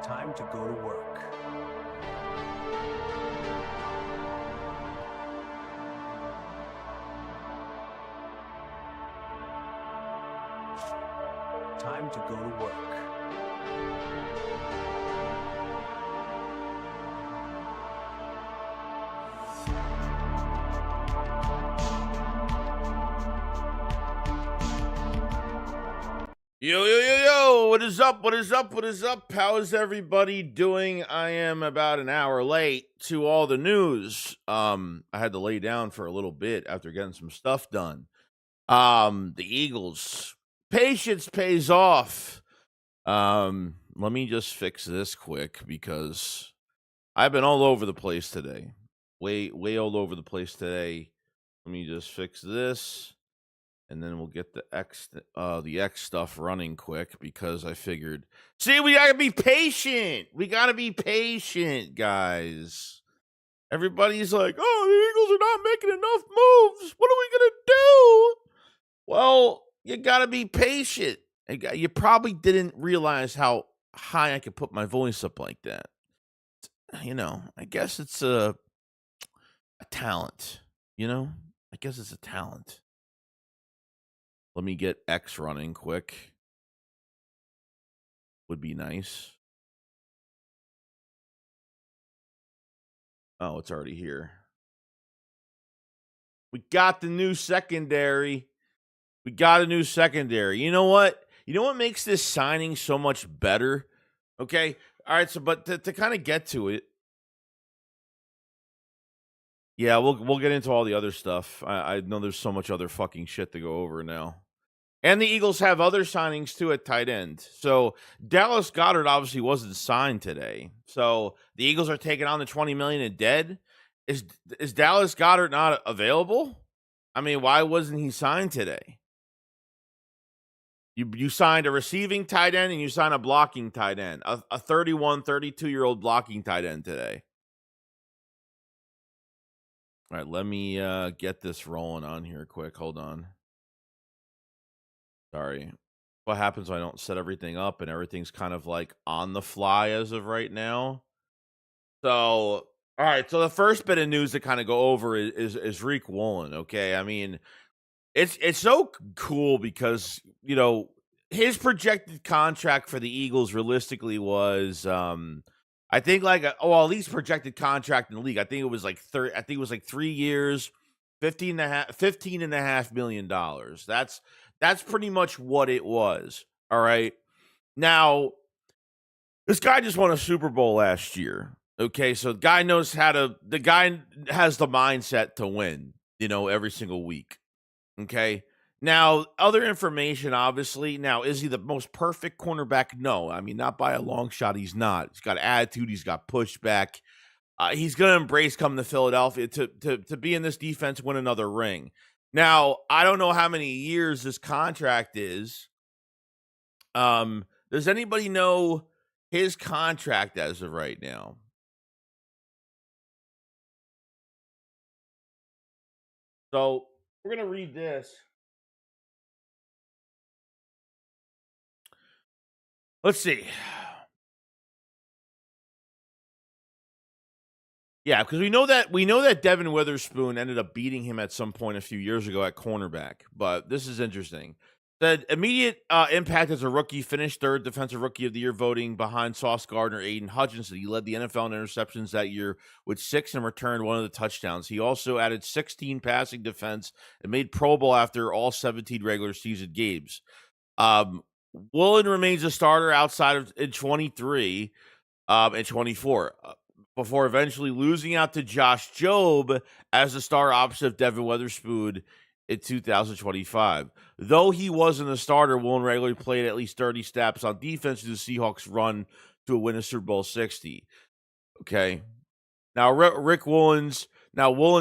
Time to go to work. Time to go to work. Yo, what is up? What is up? What is up? How is everybody doing? I am about an hour late to all the news. I had to lay down for a little bit after getting some stuff done. The Eagles. Patience pays off. Let me just fix this quick because I've been all over the place today. Way all over the place today. Let me just fix this. And then we'll get the X stuff running quick because I figured, see, we got to be patient. We got to be patient, guys. Everybody's like, oh, the Eagles are not making enough moves. What are we going to do? Well, you got to be patient. You probably didn't realize how high I could put my voice up like that. You know, I guess it's a talent, you know? I guess it's a talent. Let me get X running quick. Would be nice. Oh, it's already here. We got the new secondary. We got a new secondary. You know what? You know what makes this signing so much better? Okay. All right. So, but to kind of get to it. Yeah, we'll get into all the other stuff. I know there's so much other fucking shit to go over now. And the Eagles have other signings, too, at tight end. So Dallas Goedert obviously wasn't signed today. So the Eagles are taking on the $20 million in dead. Is Dallas Goedert not available? I mean, why wasn't he signed today? You signed a receiving tight end and you signed a blocking tight end. A 31, 32-year-old blocking tight end today. All right, let me get this rolling on here quick. Hold on. Sorry. What happens when I don't set everything up and everything's kind of like on the fly as of right now? So, all right. So the first bit of news to kind of go over is Tariq Woolen. Okay. I mean, it's so cool because, you know, his projected contract for the Eagles realistically was, I think like, at least projected contract in the league. I think it was like 3 years, $15.5 million. That's pretty much what it was. All right. Now, this guy just won a Super Bowl last year. Okay. So the guy has the mindset to win, you know, every single week. Okay. Now, other information, obviously. Now, is he the most perfect cornerback? No. I mean, not by a long shot. He's not. He's got attitude. He's got pushback. He's going to embrace coming to Philadelphia to be in this defense, win another ring. Now, I don't know how many years this contract is. Does anybody know his contract as of right now? So we're going to read this. Let's see. Yeah, because we know that Devin Witherspoon ended up beating him at some point a few years ago at cornerback. But this is interesting. The immediate impact as a rookie, finished third defensive rookie of the year voting behind Sauce Gardner, Aiden Hutchinson. He led the NFL in interceptions that year with 6 and returned one of the touchdowns. He also added 16 passing defense and made Pro Bowl after all 17 regular season games. Woolen remains a starter outside of in 23 and 24. before eventually losing out to Josh Jobe as the star opposite Devin Witherspoon in 2025. Though he wasn't a starter, Woolen regularly played at least 30 snaps on defense as the Seahawks run to a win of Super Bowl 60. Okay. Now, Woolen's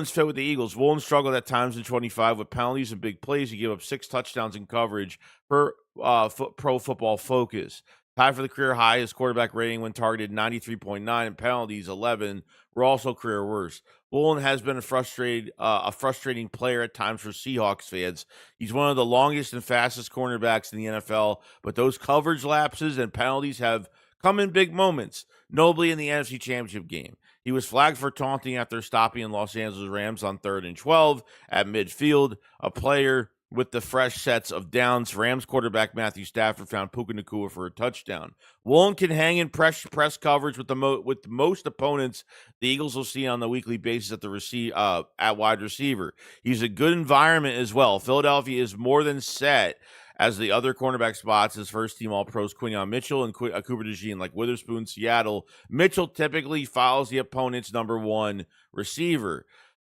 fit with the Eagles. Woolen struggled at times in 25 with penalties and big plays. He gave up 6 touchdowns in coverage per Pro Football Focus. Tied for the career high, his quarterback rating when targeted 93.9 and penalties 11 were also career worst. Woolen has been a frustrating player at times for Seahawks fans. He's one of the longest and fastest cornerbacks in the NFL, but those coverage lapses and penalties have come in big moments, notably in the NFC Championship game. He was flagged for taunting after stopping in Los Angeles Rams on 3rd and 12 at midfield. A player with the fresh sets of downs, Rams quarterback Matthew Stafford found Puka Nacua for a touchdown. Woolen can hang in press coverage with most opponents the Eagles will see on the weekly basis at wide receiver. He's a good environment as well. Philadelphia is more than set as the other cornerback spots as first-team All-Pros Quinyon Mitchell and Cooper DeJean. Like Witherspoon, Seattle, Mitchell typically follows the opponent's number one receiver.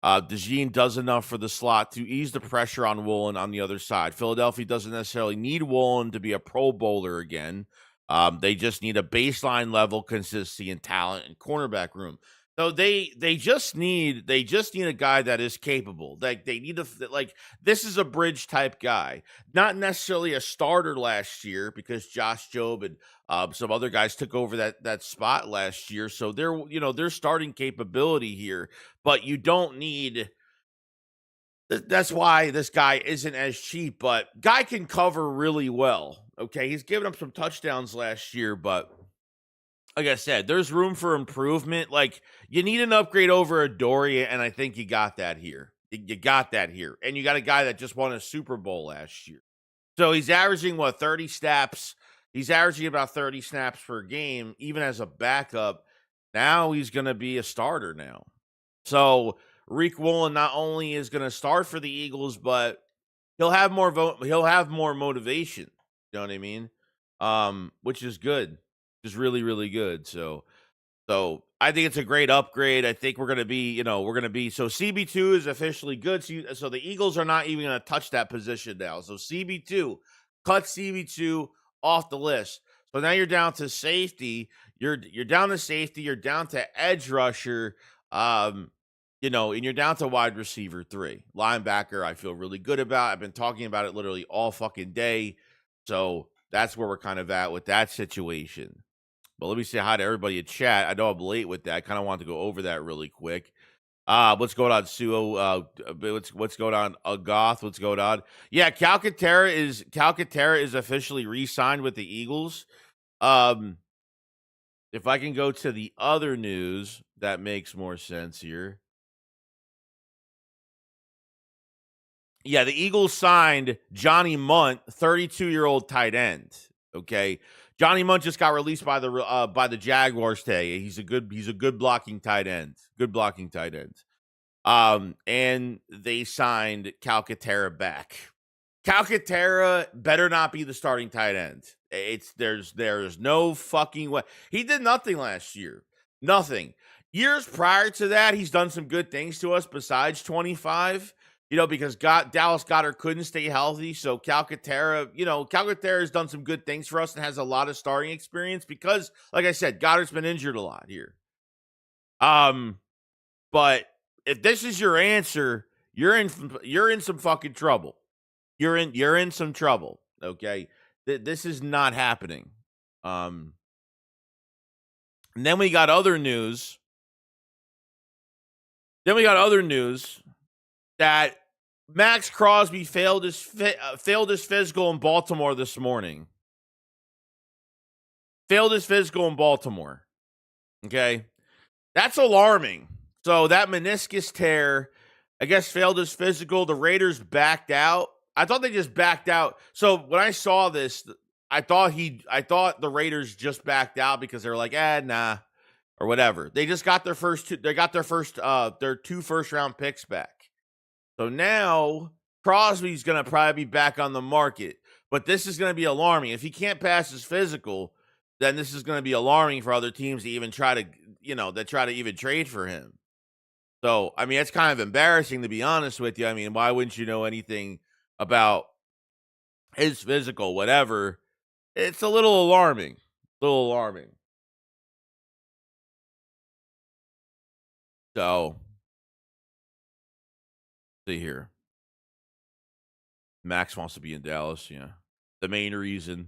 DeJean does enough for the slot to ease the pressure on Woolen on the other side. Philadelphia doesn't necessarily need Woolen to be a Pro Bowler again. They just need a baseline level consistency and talent and cornerback room. So they just need a guy that is capable. Like they need this is a bridge type guy, not necessarily a starter last year because Josh Jobe and some other guys took over that spot last year. So they're starting capability here, but you don't need. That's why this guy isn't as cheap, but guy can cover really well. Okay, he's given up some touchdowns last year, but like I said, there's room for improvement. Like, you need an upgrade over Adoria, and I think you got that here. You got that here. And you got a guy that just won a Super Bowl last year. So he's averaging, 30 snaps? He's averaging about 30 snaps per game, even as a backup. Now he's going to be a starter now. So Tariq Woolen not only is going to start for the Eagles, but he'll have more motivation. You know what I mean? Which is good. Is really, really good. So I think it's a great upgrade. I think we're going to be, so CB2 is officially good. So the Eagles are not even going to touch that position now. So CB2, cut CB2 off the list. So now you're down to safety. You're down to safety. You're down to edge rusher. And you're down to wide receiver 3. Linebacker, I feel really good about. I've been talking about it literally all fucking day. So that's where we're kind of at with that situation. But let me say hi to everybody in chat. I know I'm late with that. I kind of want to go over that really quick. What's going on, Suo? What's going on, Goth? What's going on? Yeah, Calcaterra is officially re-signed with the Eagles. If I can go to the other news, that makes more sense here. Yeah, the Eagles signed Johnny Munt, 32-year-old tight end. Okay, Johnny Munt just got released by the Jaguars today. He's a good blocking tight end. Good blocking tight end. And they signed Calcaterra back. Calcaterra better not be the starting tight end. There's no fucking way. He did nothing last year. Nothing. Years prior to that, he's done some good things to us besides 25. Because Dallas Goedert couldn't stay healthy. So Calcaterra has done some good things for us and has a lot of starting experience because, like I said, Goddard's been injured a lot here. But if this is your answer, you're in some fucking trouble. You're in some trouble. Okay, this is not happening. And then we got other news. That Maxx Crosby failed his physical in Baltimore this morning. Failed his physical in Baltimore. Okay, that's alarming. So that meniscus tear, I guess, failed his physical. The Raiders backed out. I thought they just backed out. So when I saw this, I thought the Raiders just backed out because they were like, nah, or whatever. They just got their their 2 first-round picks back. So now Crosby's going to probably be back on the market. But this is going to be alarming. If he can't pass his physical, then this is going to be alarming for other teams to even try to, that try to even trade for him. So, I mean, it's kind of embarrassing, to be honest with you. I mean, why wouldn't you know anything about his physical, whatever? It's a little alarming. A little alarming. So, see here. Max wants to be in Dallas, yeah. The main reason.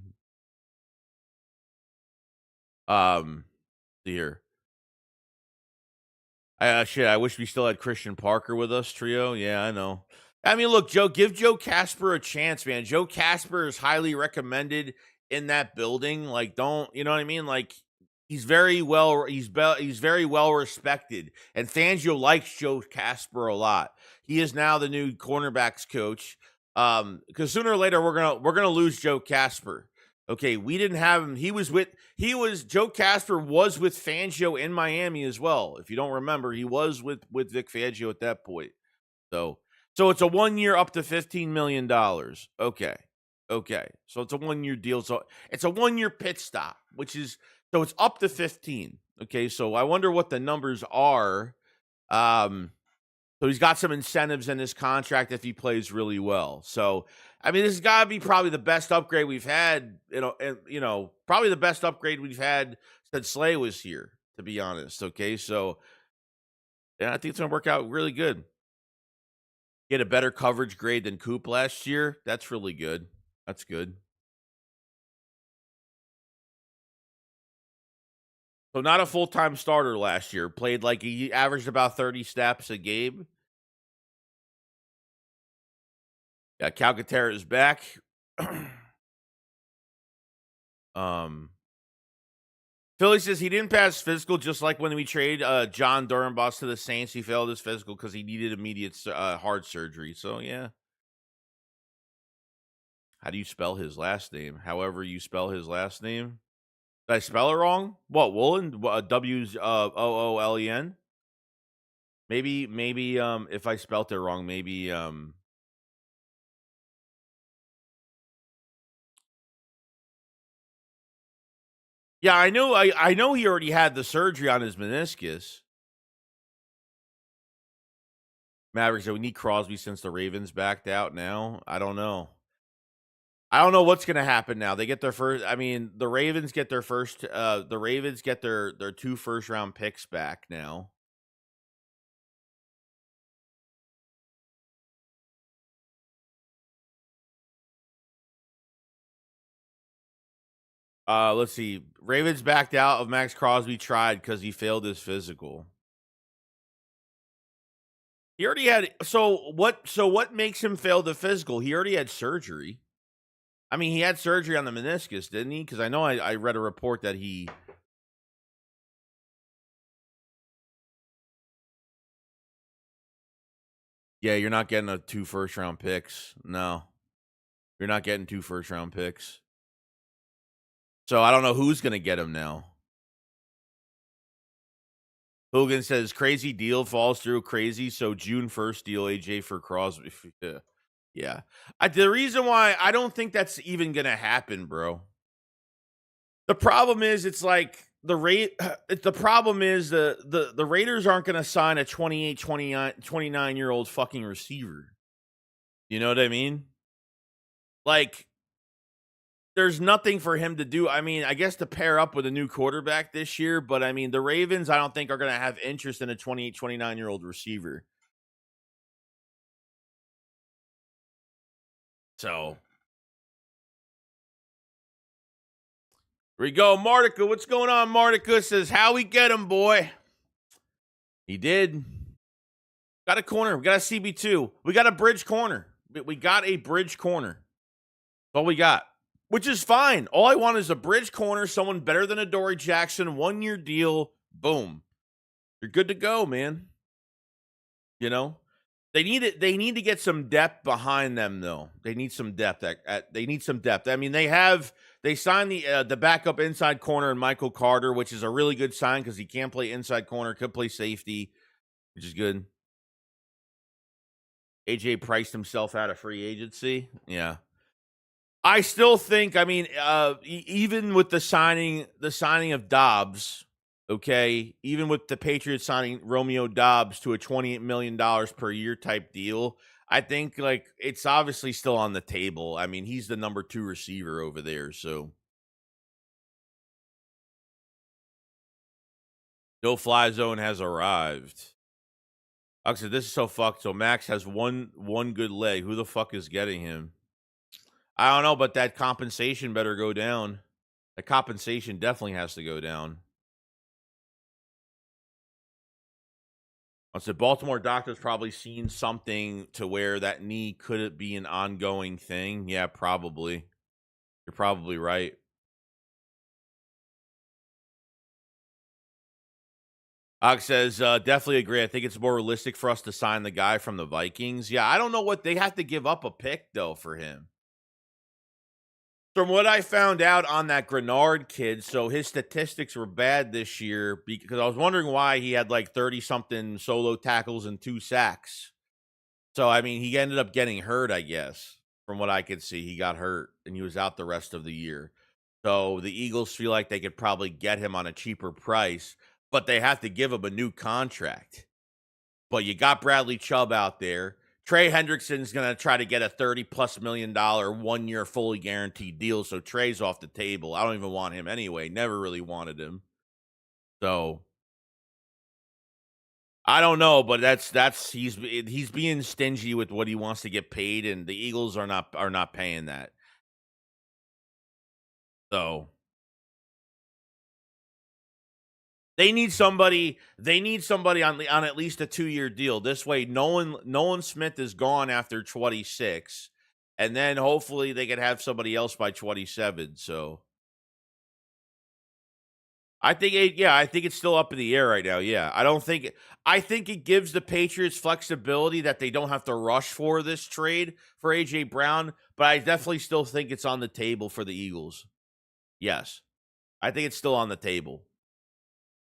See here. Shit, I wish we still had Christian Parker with us, trio. Yeah, I know. I mean, look, give Joe Casper a chance, man. Joe Casper is highly recommended in that building. Like, don't, you know what I mean? Like, he's very very well respected, and Fangio likes Joe Casper a lot. He is now the new cornerbacks coach. Because sooner or later we're gonna lose Joe Casper. Okay, we didn't have him. Joe Casper was with Fangio in Miami as well. If you don't remember, he was with Vic Fangio at that point. So it's a 1 year up to $15 million. Okay. So it's a 1 year deal. So it's a 1 year pit stop, so it's up to 15. Okay. So I wonder what the numbers are. So he's got some incentives in his contract if he plays really well. So, I mean, this has got to be probably the best upgrade we've had, probably the best upgrade we've had since Slay was here, to be honest. Okay. So, yeah, I think it's going to work out really good. Get a better coverage grade than Coop last year. That's really good. That's good. So not a full-time starter last year. Played he averaged about 30 snaps a game. Yeah, Calcaterra is back. Philly says he didn't pass physical, just like when we trade John Durenbos to the Saints. He failed his physical because he needed immediate heart surgery. So, yeah. How do you spell his last name? However you spell his last name. Did I spell it wrong? What, Woolen? Woolen? Maybe if I spelt it wrong, maybe yeah, I know he already had the surgery on his meniscus. Mavericks, we need Crosby since the Ravens backed out now. I don't know. I don't know what's going to happen now. They get their first. I mean, the Ravens get their first. The Ravens get their 2 first-round picks back now. Let's see. Ravens backed out of Maxx Crosby, tried because he failed his physical. He already had. So what makes him fail the physical? He already had surgery. I mean, he had surgery on the meniscus, didn't he? Because I know I read a report that he. Yeah, you're not getting 2 first-round picks. No, you're not getting 2 first-round picks. So I don't know who's going to get him now. Hogan says crazy deal falls through crazy. So June 1st deal AJ for Crosby. Yeah. The reason why I don't think that's even going to happen, bro. The problem is it's like the problem is the Raiders aren't going to sign a 28, 29-year-old fucking receiver. You know what I mean? Like, there's nothing for him to do. I mean, I guess to pair up with a new quarterback this year, but I mean, the Ravens, I don't think are going to have interest in a 28, 29-year-old receiver. So, here we go. Martica, what's going on? Martica says, Howie get him, boy. He did. Got a corner. We got a CB2. We got a bridge corner. We got a bridge corner. That's all we got. Which is fine. All I want is a bridge corner, someone better than Adoree Jackson, 1 year deal. Boom. You're good to go, man. You know? They need to get some depth behind them, though. They need some depth. They need some depth. I mean, they signed the backup inside corner in Michael Carter, which is a really good sign because he can play inside corner, could play safety, which is good. AJ priced himself out of free agency. Yeah. I still think, I mean, even with the signing of Dobbs, okay, even with the Patriots signing Romeo Dobbs to a $28 million per year type deal, I think like it's obviously still on the table. I mean, he's the number 2 receiver over there, so no fly zone has arrived. Actually, this is so fucked. So Max has one good leg. Who the fuck is getting him? I don't know, but that compensation better go down. The compensation definitely has to go down. I said Baltimore doctors probably seen something to where that knee could be an ongoing thing. Yeah, probably. You're probably right. Ox says, definitely agree. I think it's more realistic for us to sign the guy from the Vikings. Yeah, I don't know what they have to give up a pick, though, for him. From what I found out on that Grenard kid, so his statistics were bad this year because I was wondering why he had like 30-something solo tackles and 2 sacks. So, I mean, he ended up getting hurt, I guess. From what I could see, he got hurt and he was out the rest of the year. So the Eagles feel like they could probably get him on a cheaper price, but they have to give him a new contract. But you got Bradley Chubb out there. Trey Hendrickson's going to try to get a $30+ million 1-year fully guaranteed deal. So Trey's off the table. I don't even want him anyway. Never really wanted him. So I don't know, but that's he's being stingy with what he wants to get paid, and the Eagles are not paying that. So they need somebody on at least a 2-year deal. This way, Nolan Smith is gone after 26, and then hopefully they could have somebody else by 27. So I think I think it's still up in the air right now. Yeah. I think it gives the Patriots flexibility that they don't have to rush for this trade for AJ Brown, but I definitely still think it's on the table for the Eagles. Yes. I think it's still on the table.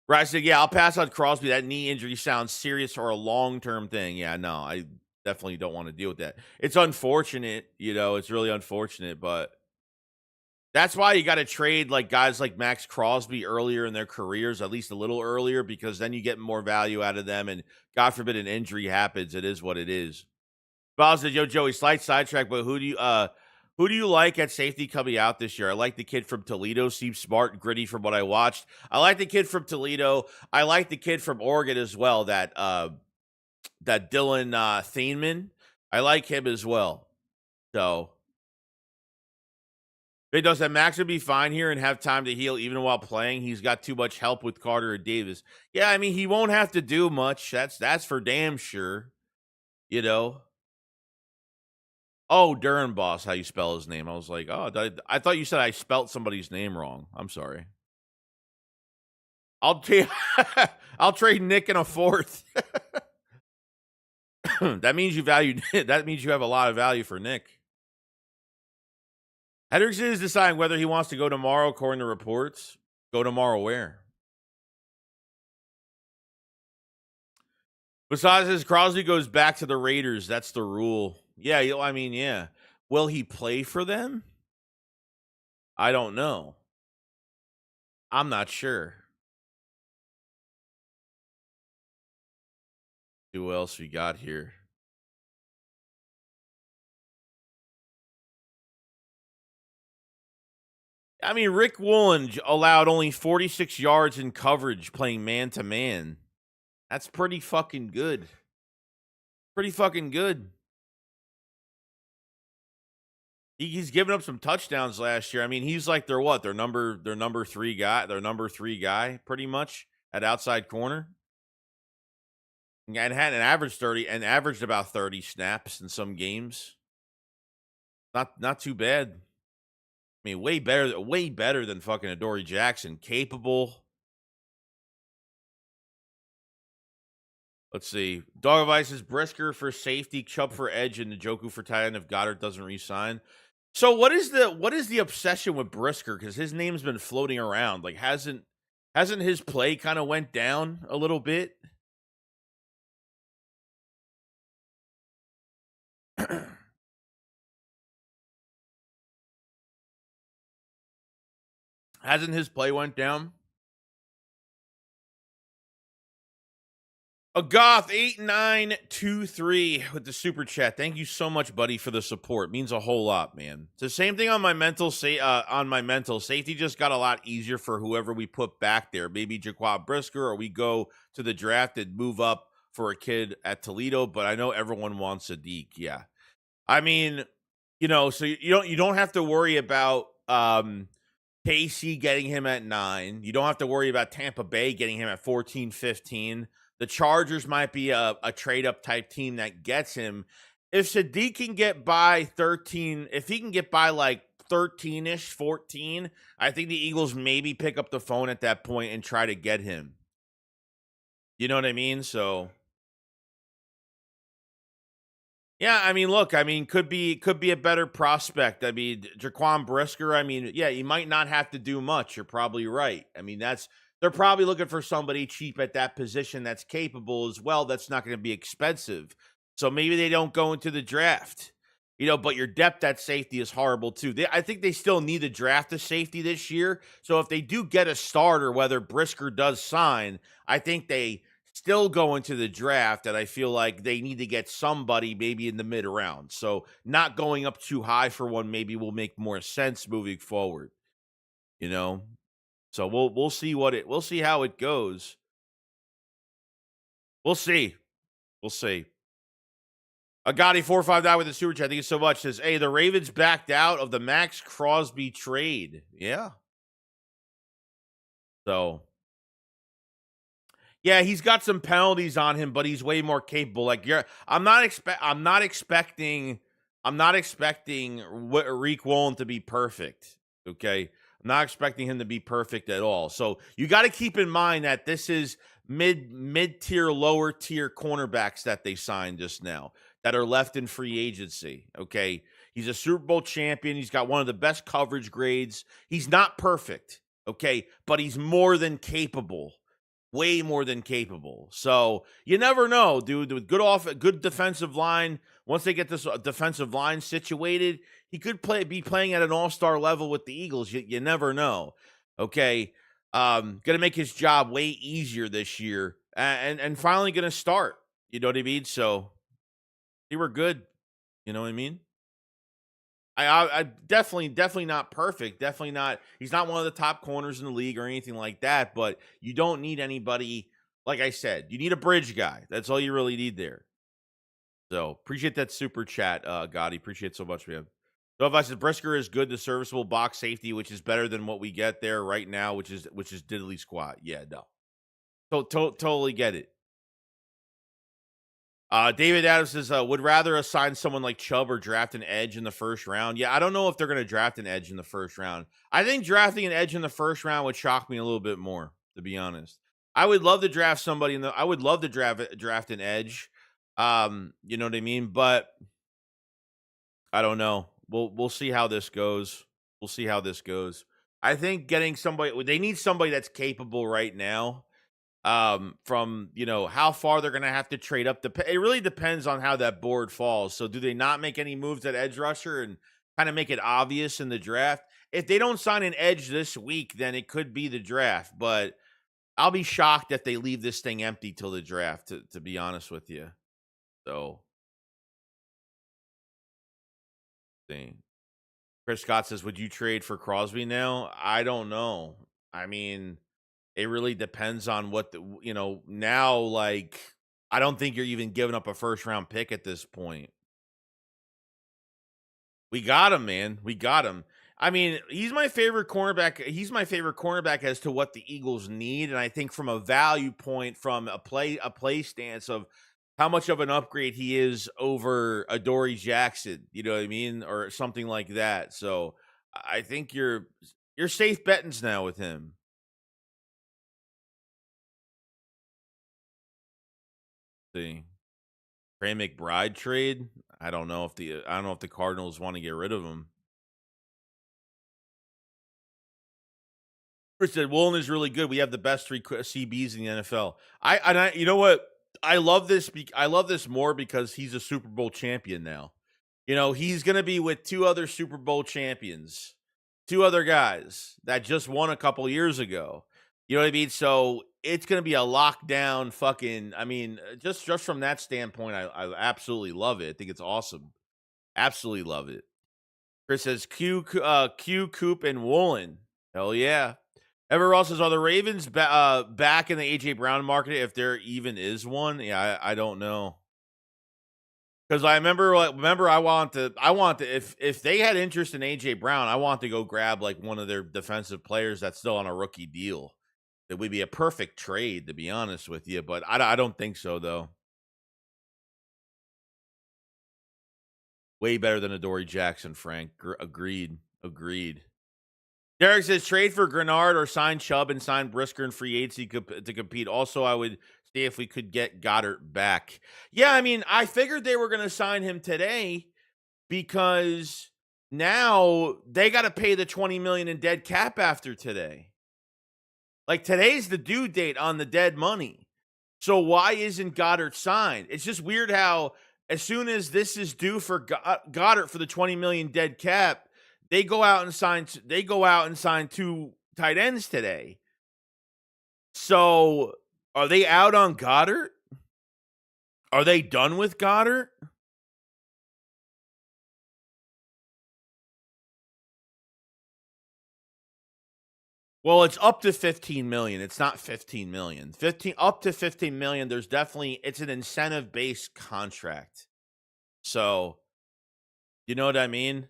Right. So yeah, I'll pass on Crosby. That knee injury sounds serious or a long-term thing. Yeah, no, I definitely don't want to deal with that. It's unfortunate, it's really unfortunate, but that's why you got to trade like guys like Maxx Crosby earlier in their careers, at least a little earlier, because then you get more value out of them. And God forbid an injury happens, it is what it is. Bob said, "Yo, Joey, slight sidetrack, but who do you like at safety coming out this year? I like the kid from Toledo, seems smart and gritty from what I watched. I like the kid from Toledo. I like the kid from Oregon as well. That Dylan Thieneman. I like him as well. So." It does that. Max would be fine here and have time to heal even while playing. He's got too much help with Carter or Davis. Yeah, I mean, he won't have to do much. That's for damn sure. Oh, Durham Boss, how you spell his name. I was like, oh, I thought you said I spelt somebody's name wrong. I'm sorry. I'll trade Nick in a 4th. That means you have a lot of value for Nick. Hendrickson is deciding whether he wants to go tomorrow, according to reports. Go tomorrow where? Besides, as Crosby goes back to the Raiders, that's the rule. Yeah, I mean, yeah. Will he play for them? I don't know. I'm not sure. Who else we got here? I mean, Tariq Woolen allowed only 46 yards in coverage playing man-to-man. That's pretty fucking good. Pretty fucking good. He's given up some touchdowns last year. I mean, he's like their number 3 guy. Their number 3 guy, pretty much, at outside corner. And had averaged about 30 snaps in some games. Not too bad. I mean, way better than fucking Adoree Jackson. Capable. Let's see. Dog Advice is Brisker for safety, Chubb for edge, and Njoku for tight end if Goddard doesn't re-sign. So what is the obsession with Brisker? Because his name's been floating around. Like, hasn't his play kind of went down a little bit? Hasn't his play went down? A Goth 8923 with the super chat. Thank you so much, buddy, for the support. Means a whole lot, man. It's the same thing on my mental safety. Just got a lot easier for whoever we put back there. Maybe Jaquan Brisker, or we go to the draft and move up for a kid at Toledo. But I know everyone wants Sadiq. Yeah, I mean, so you don't have to worry about KC getting him at 9. You don't have to worry about Tampa Bay getting him at 14, 15. The Chargers might be a trade-up type team that gets him. If Sadiq can get by 13, if he can get by like 13-ish, 14, I think the Eagles maybe pick up the phone at that point and try to get him. You know what I mean? So, yeah, I mean, look, could be a better prospect. I mean, Jaquan Brisker, yeah, he might not have to do much. You're probably right. I mean, they're probably looking for somebody cheap at that position that's capable as well. That's not going to be expensive. So maybe they don't go into the draft, but your depth at safety is horrible too. I think they still need to draft a safety this year. So if they do get a starter, whether Brisker does sign, I think they still go into the draft, and I feel like they need to get somebody maybe in the mid round. So not going up too high for one maybe will make more sense moving forward. So we'll see we'll see how it goes. We'll see. Agati 459 with the super chat. Thank you so much. Says, hey, the Ravens backed out of the Maxx Crosby trade. Yeah. So, yeah, he's got some penalties on him, but he's way more capable. Like I'm not expecting Tariq Woolen to be perfect. Okay. I'm not expecting him to be perfect at all. So you got to keep in mind that this is mid-tier, lower-tier cornerbacks that they signed just now that are left in free agency, okay? He's a Super Bowl champion. He's got one of the best coverage grades. He's not perfect, okay? But he's more than capable. Way more than capable. So you never know, dude. With good defensive line, once they get this defensive line situated, he could be playing at an all-star level with the Eagles. You never know. Okay. Gonna make his job way easier this year. And finally gonna start. You know what I mean? So they were good. You know what I mean? I definitely not perfect. Definitely not. He's not one of the top corners in the league or anything like that. But you don't need anybody. Like I said, you need a bridge guy. That's all you really need there. So appreciate that super chat, Gotti. Appreciate it so much, man. So if I said Brisker is good, the serviceable box safety, which is better than what we get there right now, which is diddly squat. Yeah, no. Totally get it. David Adams says, would rather assign someone like Chubb or draft an edge in the first round. Yeah, I don't know if they're going to draft an edge in the first round. I think drafting an edge in the first round would shock me a little bit more, to be honest. I would love to draft somebody I would love to draft an edge. You know what I mean? But I don't know. We'll see how this goes. I think getting somebody, they need somebody that's capable right now. From how far they're going to have to trade up. It really depends on how that board falls. So do they not make any moves at edge rusher and kind of make it obvious in the draft? If they don't sign an edge this week, then it could be the draft. But I'll be shocked if they leave this thing empty till the draft, to be honest with you. So, Chris Scott says, would you trade for Crosby now? I don't know. It really depends on what now, like, I don't think you're even giving up a first round pick at this point. We got him, man. We got him. He's my favorite cornerback. He's my favorite cornerback as to what the Eagles need. And I think from a value point, from a play stance of how much of an upgrade he is over Adoree Jackson, you know what I mean? Or something like that. So I think you're safe bettings now with him. See, Trey McBride trade. I don't know if the Cardinals want to get rid of him. Chris said Woolen is really good. We have the best 3 CBs in the NFL. I you know what? I love this. I love this more because he's a Super Bowl champion now. He's going to be with 2 other Super Bowl champions. 2 other guys that just won a couple years ago. You know what I mean? So it's going to be a lockdown fucking, I mean, just from that standpoint, I absolutely love it. I think it's awesome. Absolutely love it. Chris says Q, Coop, and Woolen. Hell yeah. Ever Ross says, are the Ravens back in the A.J. Brown market if there even is one? Yeah, I don't know. Because I remember I want to if they had interest in AJ Brown, I want to go grab like one of their defensive players that's still on a rookie deal. It would be a perfect trade, to be honest with you, but I don't think so though. Way better than Adoree Jackson, Frank. Agreed. Derek says trade for Grenard or sign Chubb and sign Brisker and free agency to compete. Also, I would see if we could get Goddard back. Yeah, I mean, I figured they were going to sign him today because now they got to pay the $20 million in dead cap after today. Like today's the due date on the dead money. So why isn't Goddard signed? It's just weird how as soon as this is due for Goddard for the $20 million dead cap, they go out and sign 2 tight ends today. So are they out on Goddard? Are they done with Goddard? Well, it's up to 15 million. It's not 15 million. Up to 15 million. There's definitely, it's an incentive-based contract. So, you know what I mean?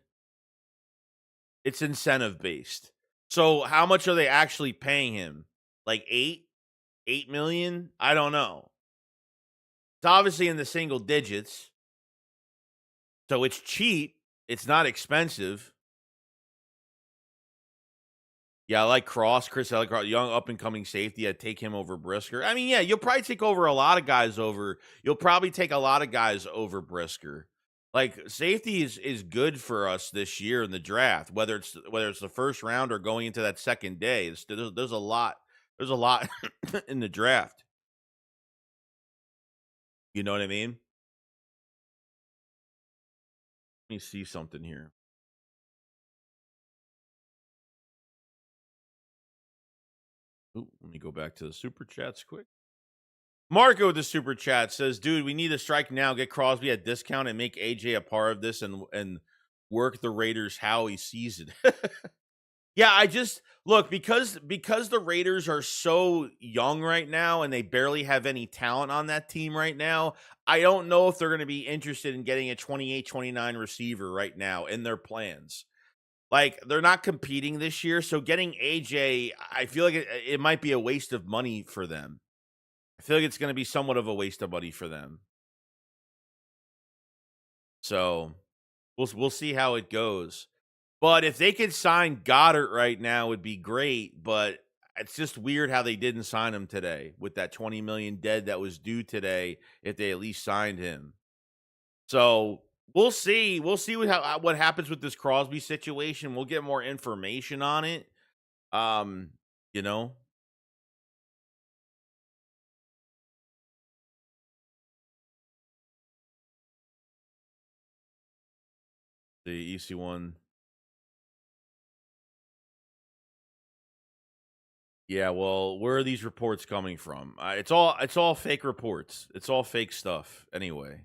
It's incentive-based. So, how much are they actually paying him? Like 8 million? I don't know. It's obviously in the single digits. So, it's cheap. It's not expensive. Yeah, I like Cross. Chris, I like Cross. Young up-and-coming safety. I'd take him over Brisker. I mean, yeah, you'll probably take over a lot of guys over. You'll probably take a lot of guys over Brisker. Like, safety is good for us this year in the draft, whether it's the first round or going into that second day. There's a lot. There's a lot in the draft. You know what I mean? Let me see something here. Ooh, let me go back to the super chats quick. Marco with the super chat says, dude, we need to strike now, get Crosby at discount, and make AJ a part of this and work the Raiders Howie season. Yeah, I just look because the Raiders are so young right now and they barely have any talent on that team right now. I don't know if they're going to be interested in getting a 28-29 receiver right now in their plans. Like, they're not competing this year, so getting AJ, I feel like it might be a waste of money for them. I feel like it's going to be somewhat of a waste of money for them. So we'll see how it goes. But if they could sign Goddard right now, would be great. But it's just weird how they didn't sign him today with that $20 million dead that was due today. If they at least signed him, so we'll see. We'll see what happens with this Crosby situation. We'll get more information on it. You know. The EC1. Yeah, well, where are these reports coming from? It's all fake reports. It's all fake stuff. Anyway,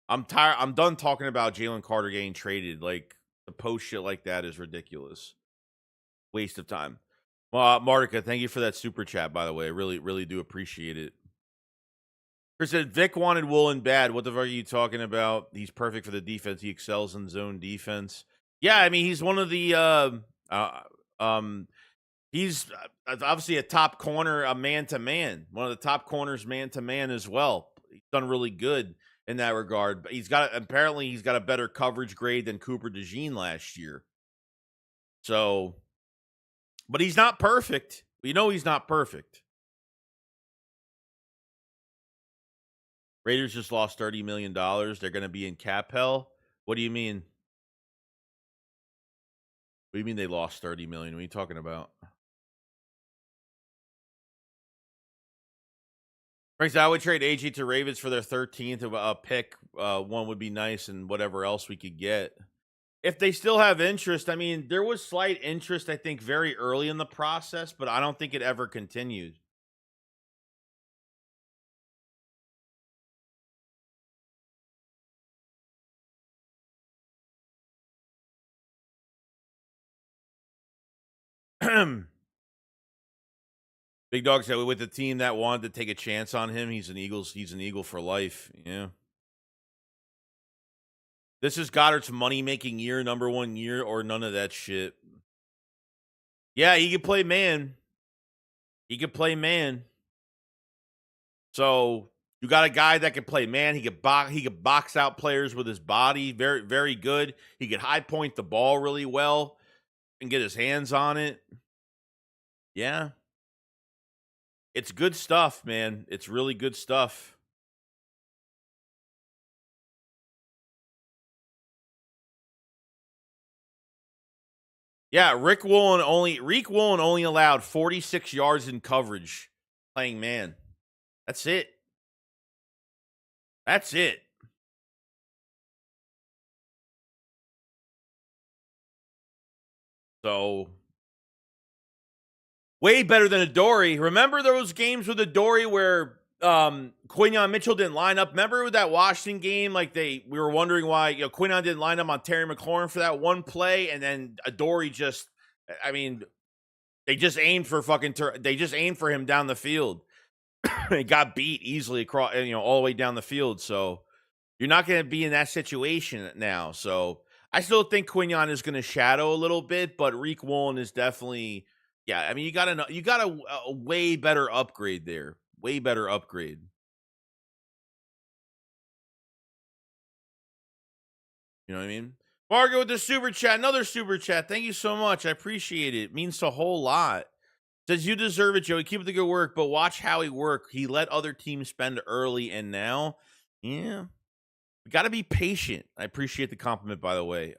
I'm tired. I'm done talking about Jalen Carter getting traded. Like, the post shit like that is ridiculous. Waste of time. Martica, thank you for that super chat. By the way, I really do appreciate it. Chris said Vic wanted Woolen bad. What the fuck are you talking about? He's perfect for the defense. He excels in zone defense. Yeah, I mean, he's one of the he's obviously a top corner, a man-to-man. One of the top corners man-to-man as well. He's done really good in that regard. But he's got a better coverage grade than Cooper DeJean last year. So, but he's not perfect. We know he's not perfect. Raiders just lost $30 million. They're going to be in cap hell. What do you mean? What do you mean they lost $30 million? What are you talking about? Frank, I would trade AJ to Ravens for their 13th of a pick. One would be nice, and whatever else we could get. if they still have interest, I mean, there was slight interest, I think, very early in the process, but I don't think it ever continued. Big Dog said with the team that wanted to take a chance on him, he's an Eagle for life. Yeah. This is Goddard's money-making year, number 1 year, or none of that shit. Yeah, he can play man. He can play man. So you got a guy that can play man. He could box out players with his body. Very, very good. He could high point the ball really well and get his hands on it. Yeah. It's good stuff, man. It's really good stuff. Yeah, Rick Woolen only allowed 46 yards in coverage playing man. That's it. That's it. So way better than Adoree. Remember those games with Adoree where Quinyon Mitchell didn't line up? Remember that Washington game? Like we were wondering why Quinyon didn't line up on Terry McLaurin for that one play, and then Adoree just, I mean, they just aimed for him down the field. He got beat easily across, all the way down the field. So you're not going to be in that situation now. So I still think Quinyon is going to shadow a little bit, but Riq Woolen is definitely, yeah. I mean, you got a way better upgrade there. Way better upgrade. You know what I mean? Margo with the super chat, another super chat. Thank you so much. I appreciate it. It means a whole lot. Says you deserve it, Joey. Keep up the good work, but watch Howie work. He let other teams spend early, and now, yeah, we got to be patient. I appreciate the compliment, by the way.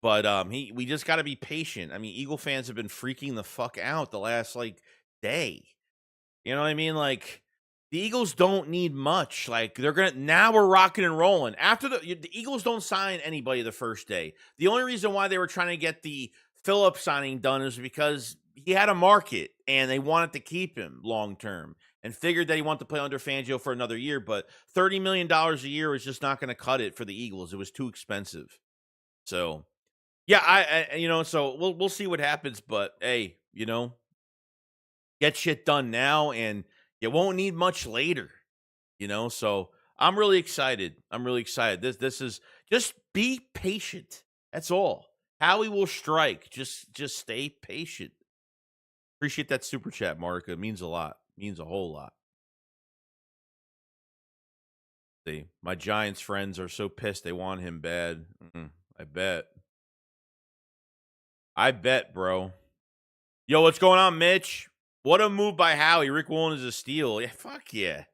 But we just got to be patient. I mean, Eagle fans have been freaking the fuck out the last day. You know what I mean? Like the Eagles don't need much. Like now we're rocking and rolling. After the Eagles don't sign anybody the first day. The only reason why they were trying to get the Phillips signing done is because he had a market and they wanted to keep him long term and figured that he wanted to play under Fangio for another year. But $30 million a year was just not going to cut it for the Eagles. It was too expensive. So yeah, so we'll see what happens. But hey, get shit done now and you won't need much later. So I'm really excited. This is just be patient. That's all. Howie will strike. Just stay patient. Appreciate that super chat, Mark. It means a lot. Means a whole lot. See, my Giants friends are so pissed they want him bad. I bet, bro. Yo, what's going on, Mitch? What a move by Howie. Riq Woolen is a steal. Yeah, fuck yeah.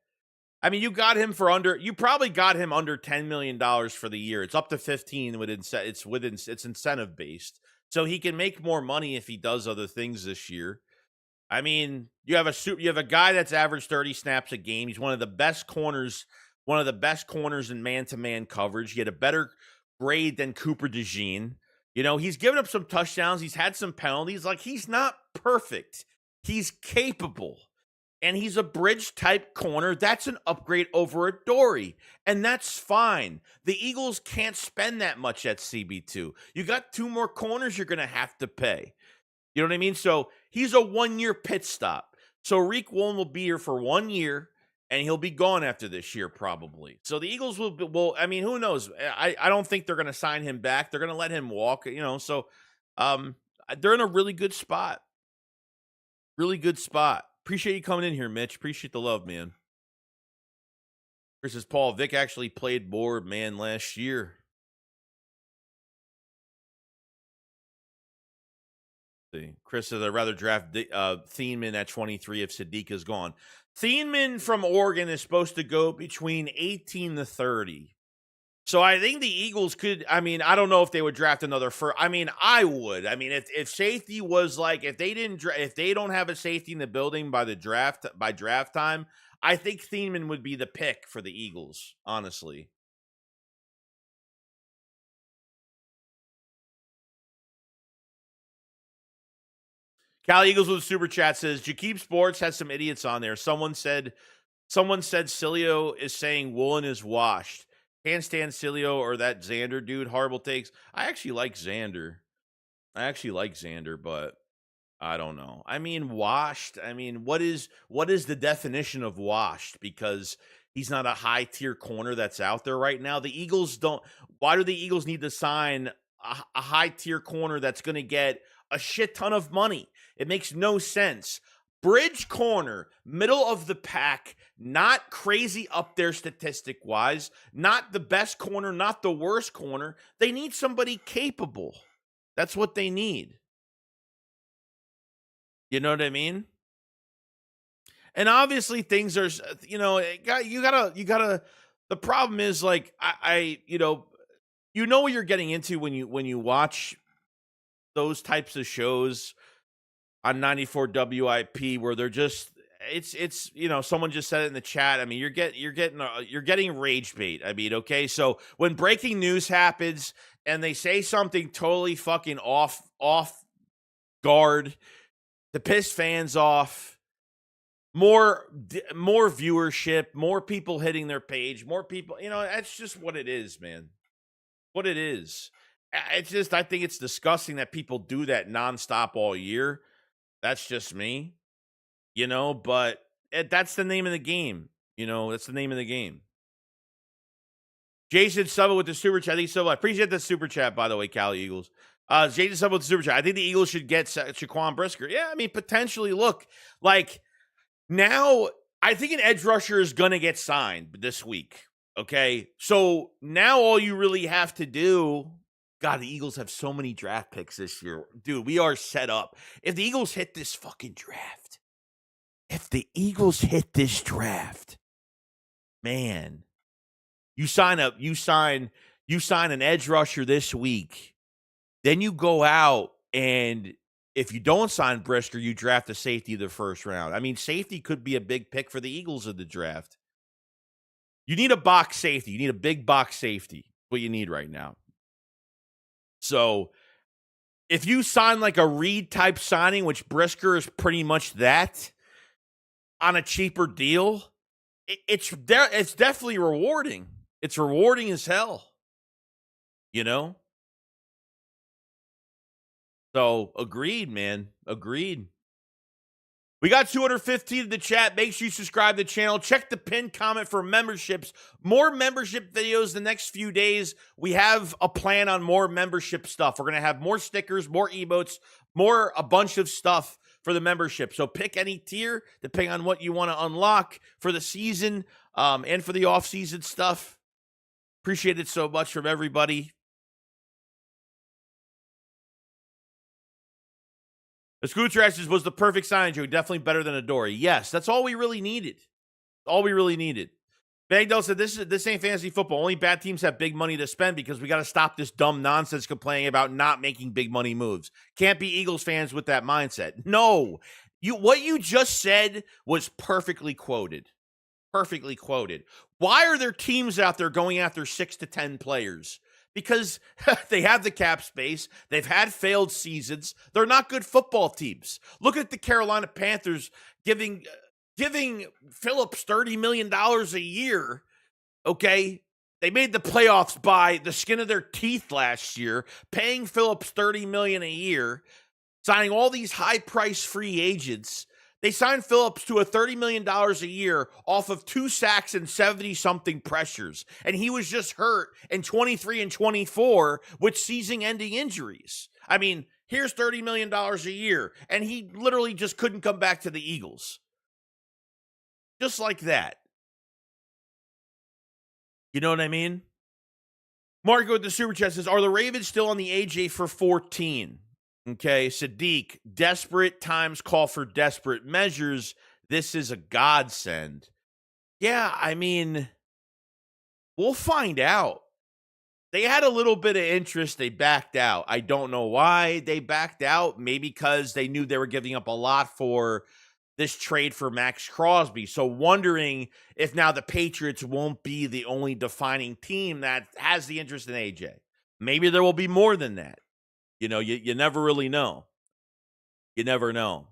I mean, you probably got him under $10 million for the year. It's up to 15 it's incentive based. So he can make more money if he does other things this year. I mean, you have a guy that's averaged 30 snaps a game. He's one of the best corners in man-to-man coverage. He had a better grade than Cooper DeJean. He's given up some touchdowns. He's had some penalties. Like, he's not perfect. He's capable. And he's a bridge-type corner. That's an upgrade over Adoree. And that's fine. The Eagles can't spend that much at CB2. You got 2 more corners you're going to have to pay. You know what I mean? So he's a 1-year pit stop. So Riq Woolen will be here for 1 year, and he'll be gone after this year probably. So the Eagles will. I mean, who knows? I don't think they're going to sign him back. They're going to let him walk. So they're in a really good spot. Really good spot. Appreciate you coming in here, Mitch. Appreciate the love, man. Chris says, Paul, Vic actually played more man last year. See, Chris says, I'd rather draft Thiemann at 23 if Sadiq is gone. Thiemann from Oregon is supposed to go between 18 to 30. So I think the Eagles could, I mean, I don't know if they would draft another first. I mean, I would. I mean, if safety was like, if they don't have a safety in the building by draft time, I think Thiemann would be the pick for the Eagles, honestly. Cal Eagles with a super chat says, Jakeem Sports has some idiots on there. Someone said Cilio is saying Woolen is washed. Can't stand Cilio or that Xander dude. Horrible takes. I actually like Xander, but I don't know. I mean, washed. I mean, what is the definition of washed? Because he's not a high tier corner that's out there right now. The Eagles don't. Why do the Eagles need to sign a high tier corner that's going to get a shit ton of money? It makes no sense. Bridge corner, middle of the pack, not crazy up there statistic wise, not the best corner, not the worst corner. They need somebody capable. That's what they need. You know what I mean? And obviously things are, you gotta, the problem is like, you know what you're getting into when you watch those types of shows on 94 WIP where they're just, it's someone just said it in the chat. I mean, you're getting rage bait. I mean, okay. So when breaking news happens and they say something totally fucking off guard to piss fans off, more viewership, more people hitting their page, more people, that's just what it is, man. What it is. It's just, I think it's disgusting that people do that nonstop all year. That's just me, but that's the name of the game. That's the name of the game. Jason Suba with the super chat. I appreciate the super chat, by the way, Cali Eagles. Jason Suba with the super chat. I think the Eagles should get Shaquan Brisker. Yeah, I mean, potentially. Look, like, now I think an edge rusher is going to get signed this week. Okay, so now all you really have to do, God, the Eagles have so many draft picks this year. Dude, we are set up. If the Eagles hit this fucking draft, man, you sign an edge rusher this week, then you go out and if you don't sign Brisker, you draft a safety the first round. I mean, safety could be a big pick for the Eagles in the draft. You need a box safety. You need a big box safety. What you need right now. So if you sign like a Reed type signing, which Brisker is pretty much that, on a cheaper deal, it's definitely rewarding. It's rewarding as hell. So agreed, man. Agreed. We got 215 in the chat. Make sure you subscribe to the channel. Check the pinned comment for memberships. More membership videos the next few days. We have a plan on more membership stuff. We're going to have more stickers, more emotes, a bunch of stuff for the membership. So pick any tier depending on what you want to unlock for the season and for the off-season stuff. Appreciate it so much from everybody. The Scooter Ashes was the perfect sign, Joe. Definitely better than Adoree. Yes, that's all we really needed. Bagdell said, this ain't fantasy football. Only bad teams have big money to spend because we got to stop this dumb nonsense complaining about not making big money moves. Can't be Eagles fans with that mindset. No. What you just said was perfectly quoted. Perfectly quoted. Why are there teams out there going after 6 to 10 players? Because they have the cap space. They've had failed seasons. They're not good football teams. Look at the Carolina Panthers giving Phillips $30 million a year. Okay? They made the playoffs by the skin of their teeth last year, paying Phillips $30 million a year, signing all these high-priced free agents. They signed Phillips to a $30 million a year off of 2 sacks and 70-something pressures. And he was just hurt in 23 and 24 with season-ending injuries. I mean, here's $30 million a year. And he literally just couldn't come back to the Eagles. Just like that. You know what I mean? Marco with the Super Chat says, are the Ravens still on the AJ for 14? Okay, Sadiq, desperate times call for desperate measures. This is a godsend. Yeah, I mean, we'll find out. They had a little bit of interest. They backed out. I don't know why they backed out. Maybe because they knew they were giving up a lot for this trade for Maxx Crosby. So wondering if now the Patriots won't be the only defining team that has the interest in AJ. Maybe there will be more than that. You never really know. You never know.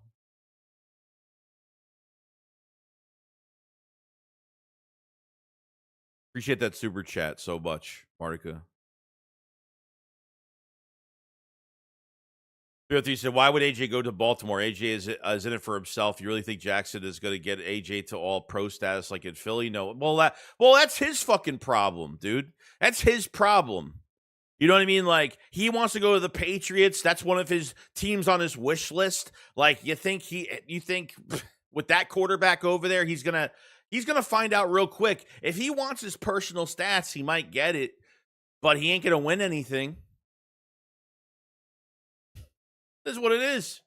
Appreciate that super chat so much, Martica. He said, why would AJ go to Baltimore? AJ is in it for himself. You really think Jackson is going to get AJ to all pro status like in Philly? No. Well, that's his fucking problem, dude. That's his problem. You know what I mean? Like, he wants to go to the Patriots. That's one of his teams on his wish list. Like, you think with that quarterback over there, he's gonna find out real quick. If he wants his personal stats, he might get it, but he ain't gonna win anything. This is what it is.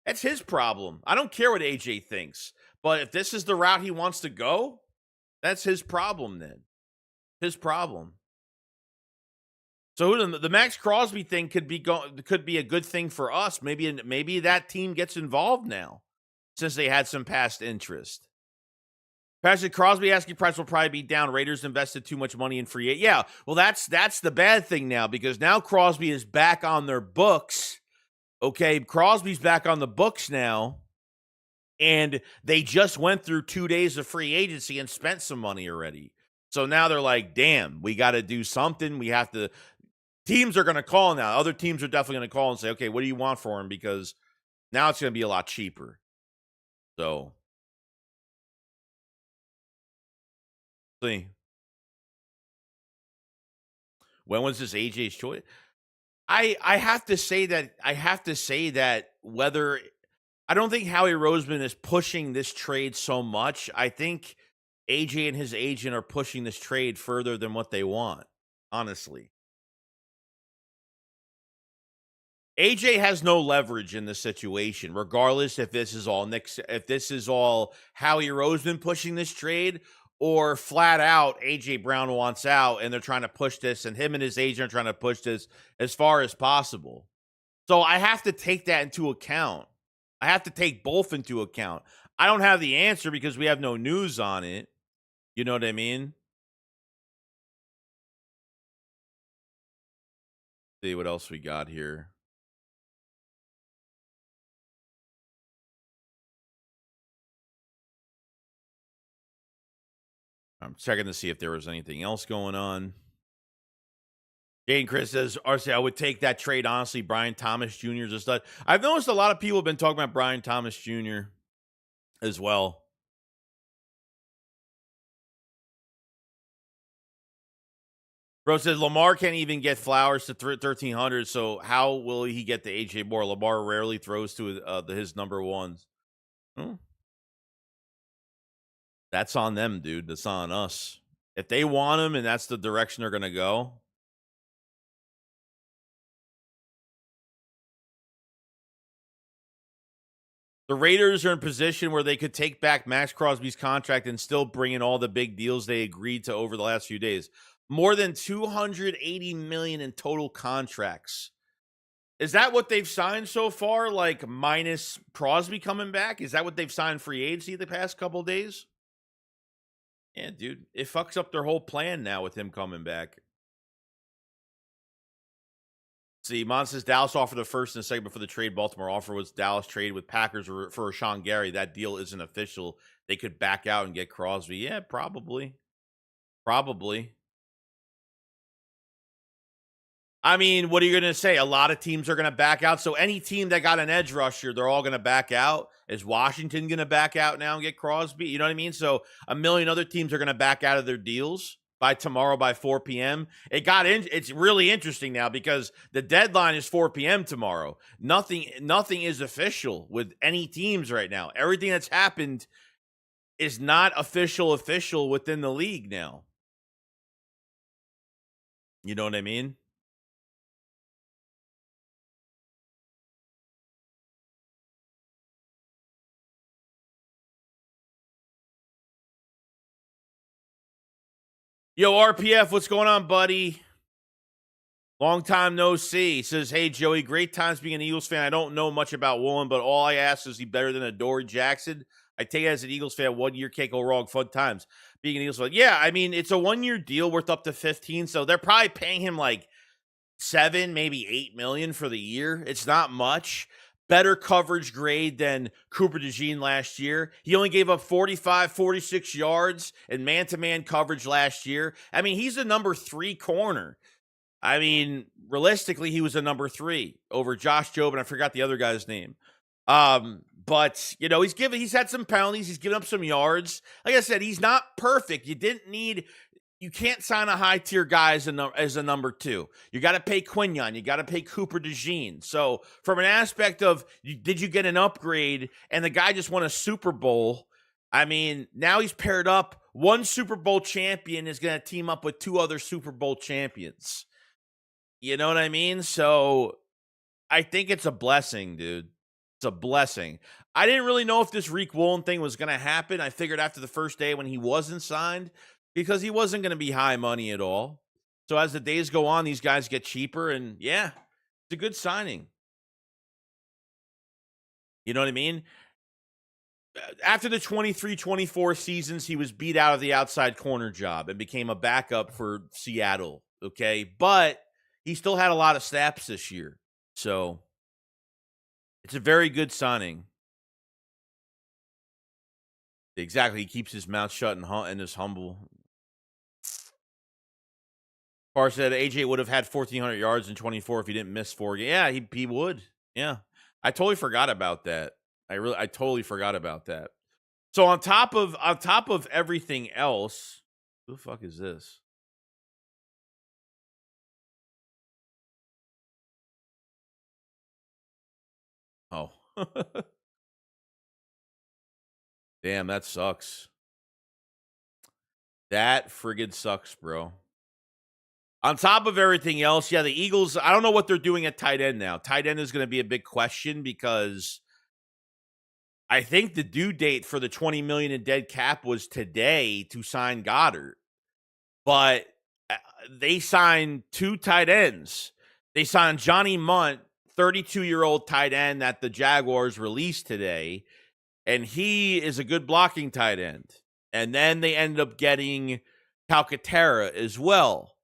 That's his problem. I don't care what AJ thinks, but if this is the route he wants to go, that's his problem then. His problem. So the Maxx Crosby thing could be a good thing for us. Maybe that team gets involved now, since they had some past interest. Patrick Crosby asking price will probably be down. Raiders invested too much money in free agent. Yeah, well, that's the bad thing now, because now Crosby is back on their books. Okay, Crosby's back on the books now, and they just went through 2 days of free agency and spent some money already. So now they're like, damn, we got to do something. We have to. Teams are going to call now. Other teams are definitely going to call and say, okay, what do you want for him? Because now it's going to be a lot cheaper. So, see. When was this AJ's choice? I have to say that whether I don't think Howie Roseman is pushing this trade so much. I think AJ and his agent are pushing this trade further than what they want, honestly. AJ has no leverage in this situation, regardless if this is all Howie Roseman pushing this trade, or flat out AJ Brown wants out and they're trying to push this, and him and his agent are trying to push this as far as possible. So I have to take that into account. I have to take both into account. I don't have the answer because we have no news on it. You know what I mean? See what else we got here. I'm checking to see if there was anything else going on. Jane Chris says, RC, I would take that trade, honestly. Brian Thomas Jr. is a stud. I've noticed a lot of people have been talking about Brian Thomas Jr. as well. Bro says Lamar can't even get Flowers to 1,300, so how will he get to AJ Moore? Lamar rarely throws to his number ones. That's on them, dude. That's on us. If they want him and that's the direction they're going to go. The Raiders are in position where they could take back Maxx Crosby's contract and still bring in all the big deals they agreed to over the last few days. More than $280 million in total contracts. Is that what they've signed so far? Like minus Crosby coming back? Is that what they've signed free agency the past couple of days? Yeah, dude. It fucks up their whole plan now with him coming back. See, Mon says Dallas offered the first and the second before the trade. Baltimore offer was Dallas trade with Packers for Rashawn Gary. That deal isn't official. They could back out and get Crosby. Yeah, probably. Probably. I mean, what are you going to say? A lot of teams are going to back out. So any team that got an edge rusher, they're all going to back out. Is Washington going to back out now and get Crosby? You know what I mean? So a million other teams are going to back out of their deals by tomorrow by 4 p.m. It's really interesting now because the deadline is 4 p.m. tomorrow. Nothing is official with any teams right now. Everything that's happened is not official within the league now. You know what I mean? Yo, RPF, what's going on, buddy? Long time no see. Says, hey, Joey, great times being an Eagles fan. I don't know much about Woolen, but all I ask is he better than Adoree Jackson? I take it as an Eagles fan, 1 year can't go wrong. Fun times being an Eagles fan. Yeah, I mean, it's a 1 year deal worth up to 15, so they're probably paying him like $7, maybe $8 million for the year. It's not much, better coverage grade than Cooper DeJean last year. He only gave up 45, 46 yards in man-to-man coverage last year. I mean, he's a number 3 corner. I mean, realistically, he was a number 3 over Josh Jobe, and I forgot the other guy's name. But you know, he's had some penalties, he's given up some yards. Like I said, he's not perfect. You can't sign a high tier guy as a number 2. You got to pay Quinyon, you got to pay Cooper DeJean. So from an aspect of did you get an upgrade, and the guy just won a Super Bowl. I mean, now he's paired up. One Super Bowl champion is going to team up with 2 other Super Bowl champions. You know what I mean? So I think it's a blessing, dude. It's a blessing. I didn't really know if this Tariq Woolen thing was going to happen. I figured after the first day when he wasn't signed, because he wasn't going to be high money at all. So as the days go on, these guys get cheaper, and yeah, it's a good signing. You know what I mean? After the 23-24 seasons, he was beat out of the outside corner job and became a backup for Seattle, okay? But he still had a lot of snaps this year. So it's a very good signing. Exactly. He keeps his mouth shut and is humble. Carr said AJ would have had 1,400 yards in 24 if he didn't miss 4 games. Yeah, he would. Yeah. I totally forgot about that. I totally forgot about that. So on top of everything else, who the fuck is this? Oh. Damn, that sucks. That friggin' sucks, bro. On top of everything else, yeah, the Eagles, I don't know what they're doing at tight end now. Tight end is going to be a big question because I think the due date for the $20 million in dead cap was today to sign Goddard. But they signed 2 tight ends. They signed Johnny Munt, 32-year-old tight end that the Jaguars released today, and he is a good blocking tight end. And then they ended up getting Calcaterra as well,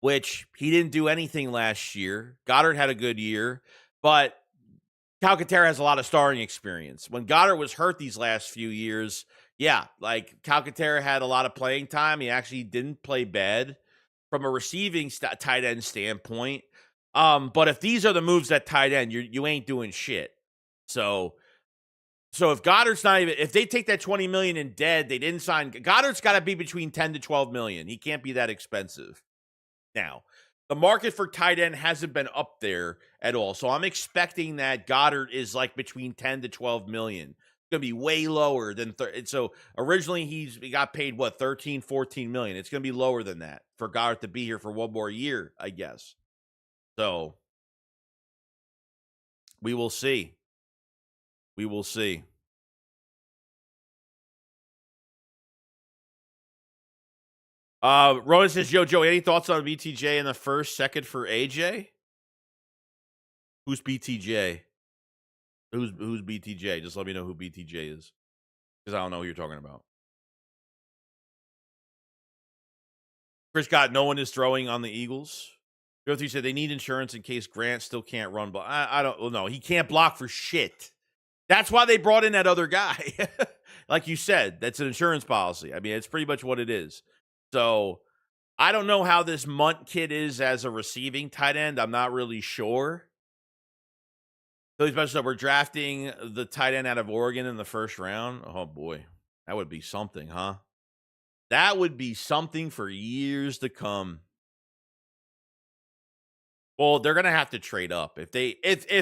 which he didn't do anything last year. Goddard had a good year, but Calcaterra has a lot of starting experience. When Goddard was hurt these last few years, yeah, like Calcaterra had a lot of playing time. He actually didn't play bad from a receiving tight end standpoint. But if these are the moves at tight end, you ain't doing shit. So if Goddard's not even, if they take that $20 million in dead, they didn't sign. Goddard's got to be between 10 to 12 million. He can't be that expensive. Now, the market for tight end hasn't been up there at all. So I'm expecting that Goddard is like between 10 to 12 million. It's going to be way lower than, so originally he got paid, what, 13, 14 million. It's going to be lower than that for Goddard to be here for one more year, I guess. So we will see. We will see. Ronan says, Joe, any thoughts on BTJ in the first, second for AJ? Who's BTJ? Who's BTJ? Just let me know who BTJ is, because I don't know who you're talking about. Chris got no one is throwing on the Eagles. Joe 3 said they need insurance in case Grant still can't run. But I don't know. He can't block for shit. That's why they brought in that other guy. Like you said, that's an insurance policy. I mean, it's pretty much what it is. So I don't know how this Munt kid is as a receiving tight end. I'm not really sure. So especially we're drafting the tight end out of Oregon in the first round. Oh boy, that would be something, huh? That would be something for years to come. Well, they're gonna have to trade up if the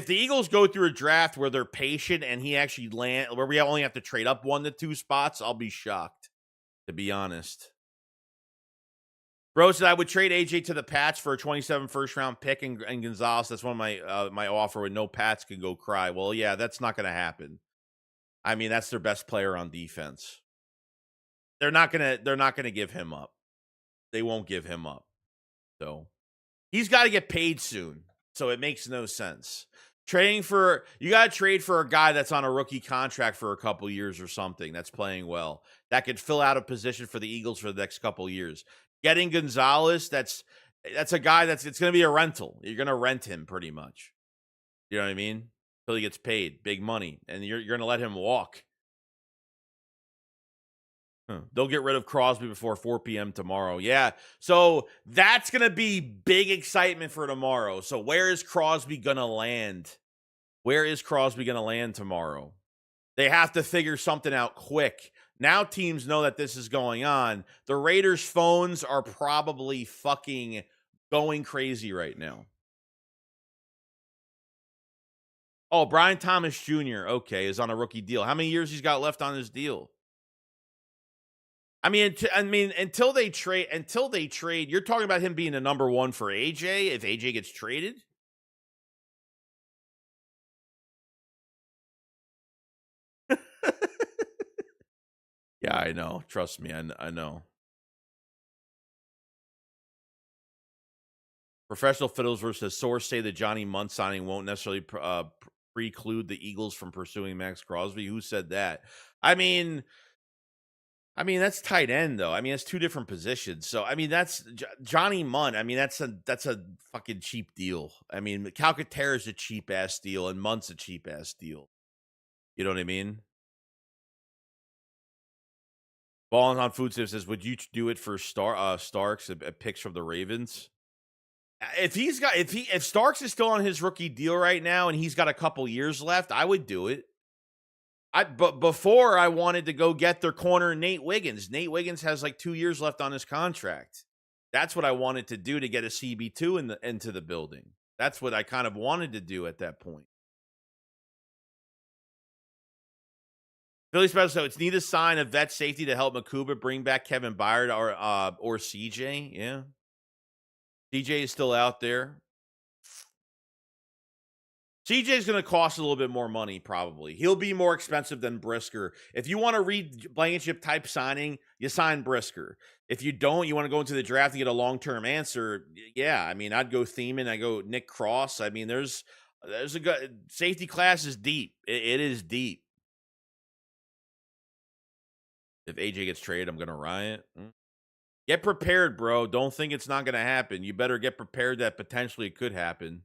Eagles go through a draft where they're patient and he actually where we only have to trade up 1 to 2 spots. I'll be shocked, to be honest. Bro said I would trade AJ to the Pats for a 27 first round pick and Gonzalez. That's one of my offer with no Pats could go cry. Well, yeah, that's not going to happen. I mean, that's their best player on defense. They're not gonna give him up. They won't give him up. So he's got to get paid soon. So it makes no sense. You got to trade for a guy that's on a rookie contract for a couple years or something that's playing well, that could fill out a position for the Eagles for the next couple years. Getting Gonzalez, that's a guy it's going to be a rental. You're going to rent him pretty much. You know what I mean? till he gets paid big money, and you're going to let him walk. They'll get rid of Crosby before 4 p.m. tomorrow. Yeah. So that's going to be big excitement for tomorrow. So where is Crosby going to land? Where is Crosby going to land tomorrow? They have to figure something out quick. Now teams know that this is going on. The Raiders' phones are probably fucking going crazy right now. Oh, Brian Thomas Jr., okay, is on a rookie deal. How many years he's got left on his deal? I mean, until they trade, you're talking about him being the number one for AJ if AJ gets traded? Yeah, I know. Trust me, I know. Professional Fiddles versus source say that Johnny Munt signing won't necessarily preclude the Eagles from pursuing Maxx Crosby. Who said that? I mean, that's tight end though. I mean, it's two different positions. So I mean, that's Johnny Munt. I mean, that's a fucking cheap deal. I mean, Calcaterra's a cheap ass deal, and Munt's a cheap ass deal. You know what I mean? Balling on Food Sim says, "Would you do it for Starks? A picks from the Ravens? If Starks is still on his rookie deal right now, and he's got a couple years left, I would do it. But before I wanted to go get their corner Nate Wiggins. Nate Wiggins has like 2 years left on his contract. That's what I wanted to do to get a CB2 into the building. That's what I kind of wanted to do at that point. Philly Special, so it's need a sign of vet safety to help Makuba bring back Kevin Byard or CJ. Yeah. CJ is still out there. CJ is going to cost a little bit more money, probably. He'll be more expensive than Brisker. If you want to read Blankenship type signing, you sign Brisker. If you don't, you want to go into the draft and get a long-term answer. Yeah, I mean, I'd go Thiemann. I go Nick Cross. I mean, there's a good safety class is deep. It is deep. If AJ gets traded, I'm going to riot. Get prepared, bro. Don't think it's not going to happen. You better get prepared that potentially it could happen.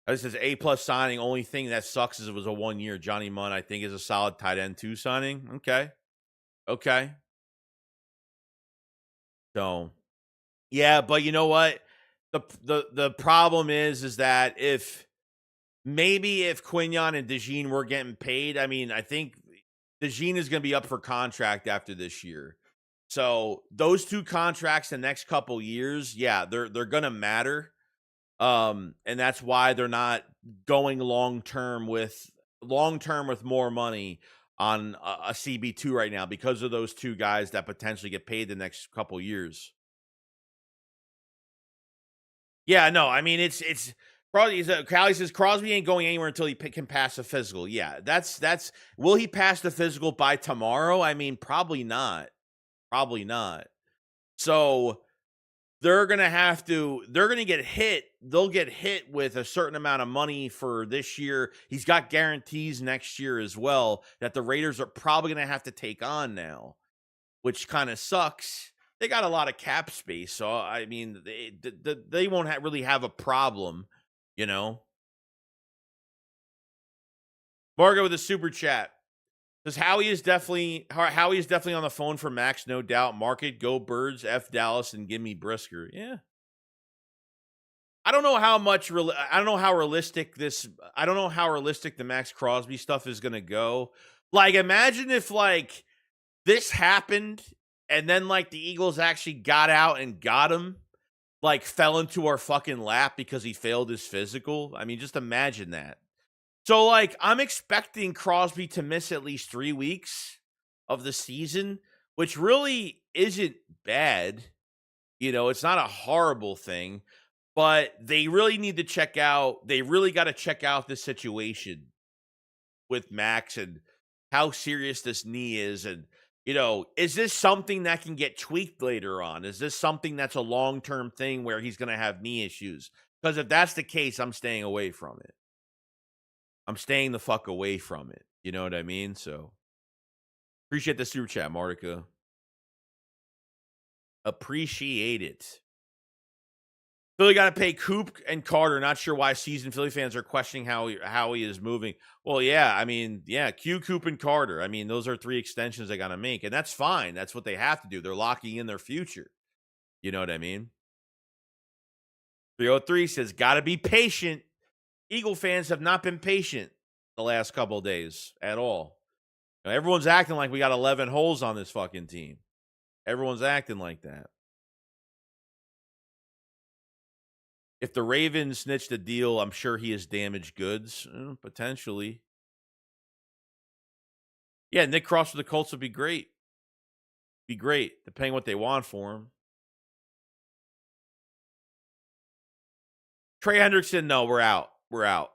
This is A+ signing. Only thing that sucks is it was a 1 year. Johnny Munn, I think, is a solid tight end 2 signing. Okay. So, yeah, but you know what? The problem is that if Quignon and DeJean were getting paid, I mean, I think DeJean is going to be up for contract after this year. So those 2 contracts the next couple years, yeah, they're going to matter. And that's why they're not going long term with more money on a CB2 right now, because of those 2 guys that potentially get paid the next couple years. Yeah, no, I mean it's Crosby. Callie says Crosby ain't going anywhere until he can pass a physical. Yeah, that's. Will he pass the physical by tomorrow? I mean, probably not. Probably not. So they're going to get hit. They'll get hit with a certain amount of money for this year. He's got guarantees next year as well that the Raiders are probably going to have to take on now, which kind of sucks. They got a lot of cap space. So, I mean, they won't really have a problem, you know. Margo with a super chat. Says Howie is definitely on the phone for Max, no doubt. Market, go Birds, F Dallas, and give me Brisker. Yeah. I don't know how realistic the Maxx Crosby stuff is going to go. Like, imagine if like this happened and then like the Eagles actually got out and got him, like fell into our fucking lap because he failed his physical. I mean, just imagine that. So, like, I'm expecting Crosby to miss at least 3 weeks of the season, which really isn't bad. You know, it's not a horrible thing, but they really need to check out. They really got to check out the situation with Max and how serious this knee is. And, you know, is this something that can get tweaked later on? Is this something that's a long-term thing where he's going to have knee issues? Because if that's the case, I'm staying away from it. I'm staying the fuck away from it. You know what I mean? So appreciate the super chat, Martica. Appreciate it. Philly got to pay Coop and Carter. Not sure why seasoned Philly fans are questioning how he is moving. Well, yeah, I mean, yeah, Coop, and Carter. I mean, those are 3 extensions they got to make, and that's fine. That's what they have to do. They're locking in their future. You know what I mean? 303 says, got to be patient. Eagle fans have not been patient the last couple of days at all. Now, everyone's acting like we got 11 holes on this fucking team. Everyone's acting like that. If the Ravens snitched a deal, I'm sure he has damaged goods. Potentially. Yeah, Nick Cross for the Colts would be great. Be great, depending what they want for him. Trey Hendrickson, no, we're out. We're out.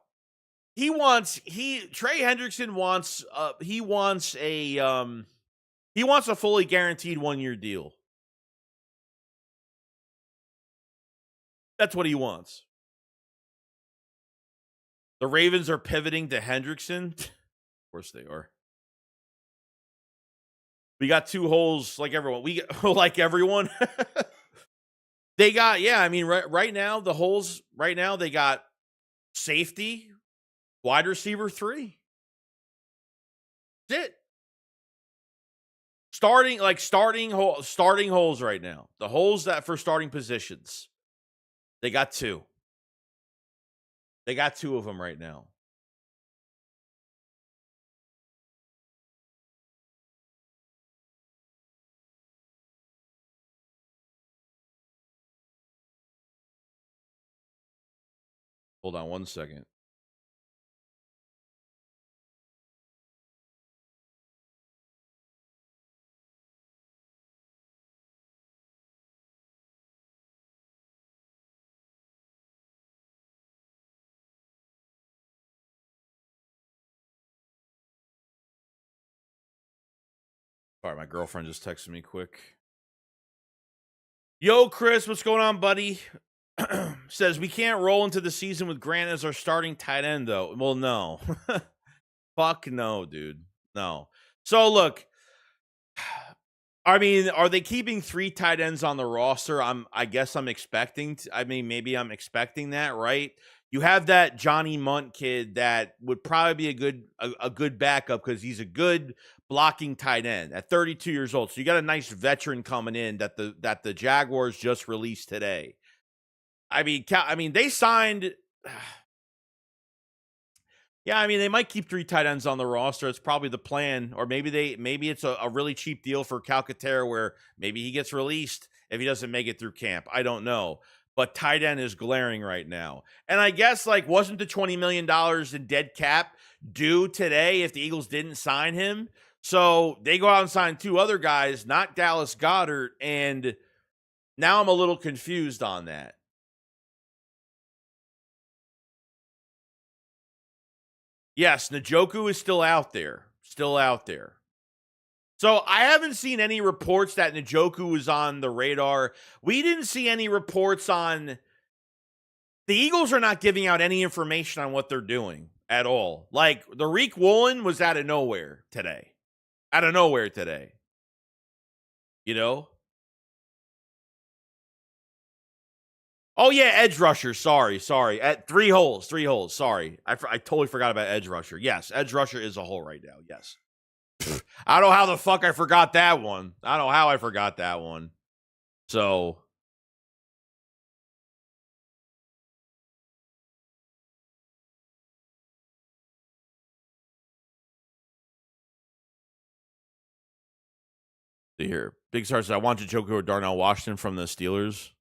Trey Hendrickson wants a fully guaranteed 1-year deal. That's what he wants. The Ravens are pivoting to Hendrickson. Of course they are. We got 2 holes like everyone. We like everyone. They got, yeah, I mean, right now, the holes, right now, they got safety, wide receiver 3. That's it. Starting holes right now. The holes that for starting positions. They got 2. They got 2 of them right now. Hold on 1 second. All right, my girlfriend just texted me quick. Yo, Chris, what's going on, buddy? Says we can't roll into the season with Grant as our starting tight end, though. Well, no. Fuck no, dude. No. So, look, I mean, are they keeping 3 tight ends on the roster? I guess I'm expecting. Maybe I'm expecting that, right? You have that Johnny Munt kid that would probably be a good backup because he's a good blocking tight end at 32 years old. So you got a nice veteran coming in that the Jaguars just released today. I mean, they signed. Yeah, I mean, they might keep 3 tight ends on the roster. It's probably the plan. Or maybe it's a really cheap deal for Calcaterra where maybe he gets released if he doesn't make it through camp. I don't know. But tight end is glaring right now. And I guess, wasn't the $20 million in dead cap due today if the Eagles didn't sign him? So they go out and sign 2 other guys, not Dallas Goedert, and now I'm a little confused on that. Yes, Njoku is still out there. So I haven't seen any reports that Njoku was on the radar. We didn't see any reports on. The Eagles are not giving out any information on what they're doing at all. Like, Tariq Woolen was out of nowhere today. You know? Oh, yeah, edge rusher. Sorry. At 3 holes. Sorry. I totally forgot about edge rusher. Yes, edge rusher is a hole right now. Yes. I don't know how the fuck I forgot that one. So. See here. Big Star says, I want Njoku or Darnell Washington from the Steelers.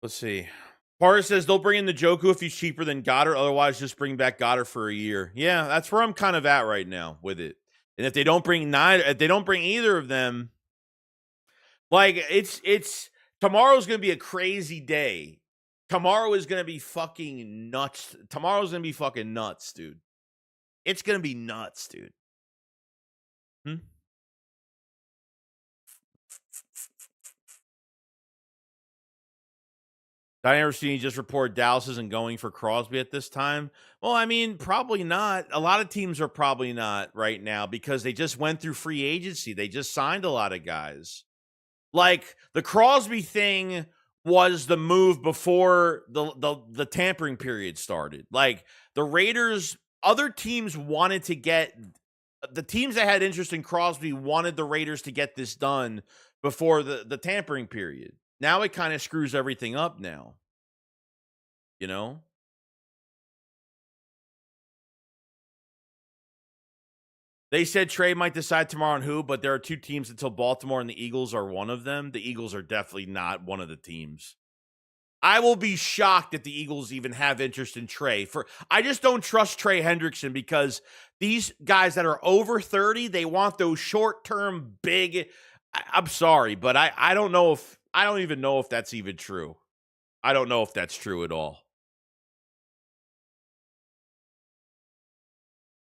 Let's see. Parr says they'll bring in the Njoku if he's cheaper than Goddard. Otherwise, just bring back Goddard for a year. Yeah, that's where I'm kind of at right now with it. And if they don't bring either of them, it's tomorrow's gonna be a crazy day. Tomorrow is gonna be fucking nuts. Tomorrow's gonna be fucking nuts, dude. It's gonna be nuts, dude. I never seen you just report Dallas isn't going for Crosby at this time. Well, I mean, probably not. A lot of teams are probably not right now because they just went through free agency. They just signed a lot of guys. Like the Crosby thing was the move before the tampering period started. Like the Raiders, other teams wanted to get the teams that had interest in Crosby wanted the Raiders to get this done before the tampering period. Now it kind of screws everything up now. You know? They said Trey might decide tomorrow on who, but there are two teams until Baltimore and the Eagles are one of them. The Eagles are definitely not one of the teams. I will be shocked if the Eagles even have interest in Trey. I just don't trust Trey Hendrickson because these guys that are over 30, they want those short-term big. I'm sorry, but I don't know if I don't even know if that's even true. I don't know if that's true at all.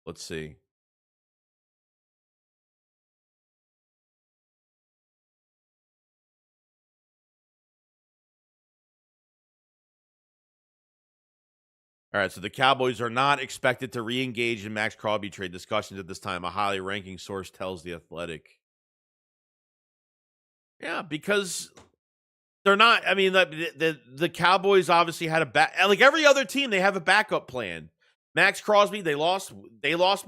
Let's see. All right, so the Cowboys are not expected to re-engage in Maxx Crosby trade discussions at this time, a highly ranking source tells The Athletic. Yeah, because they're not. I mean, the Cowboys obviously had like every other team, they have a backup plan. Maxx Crosby, they lost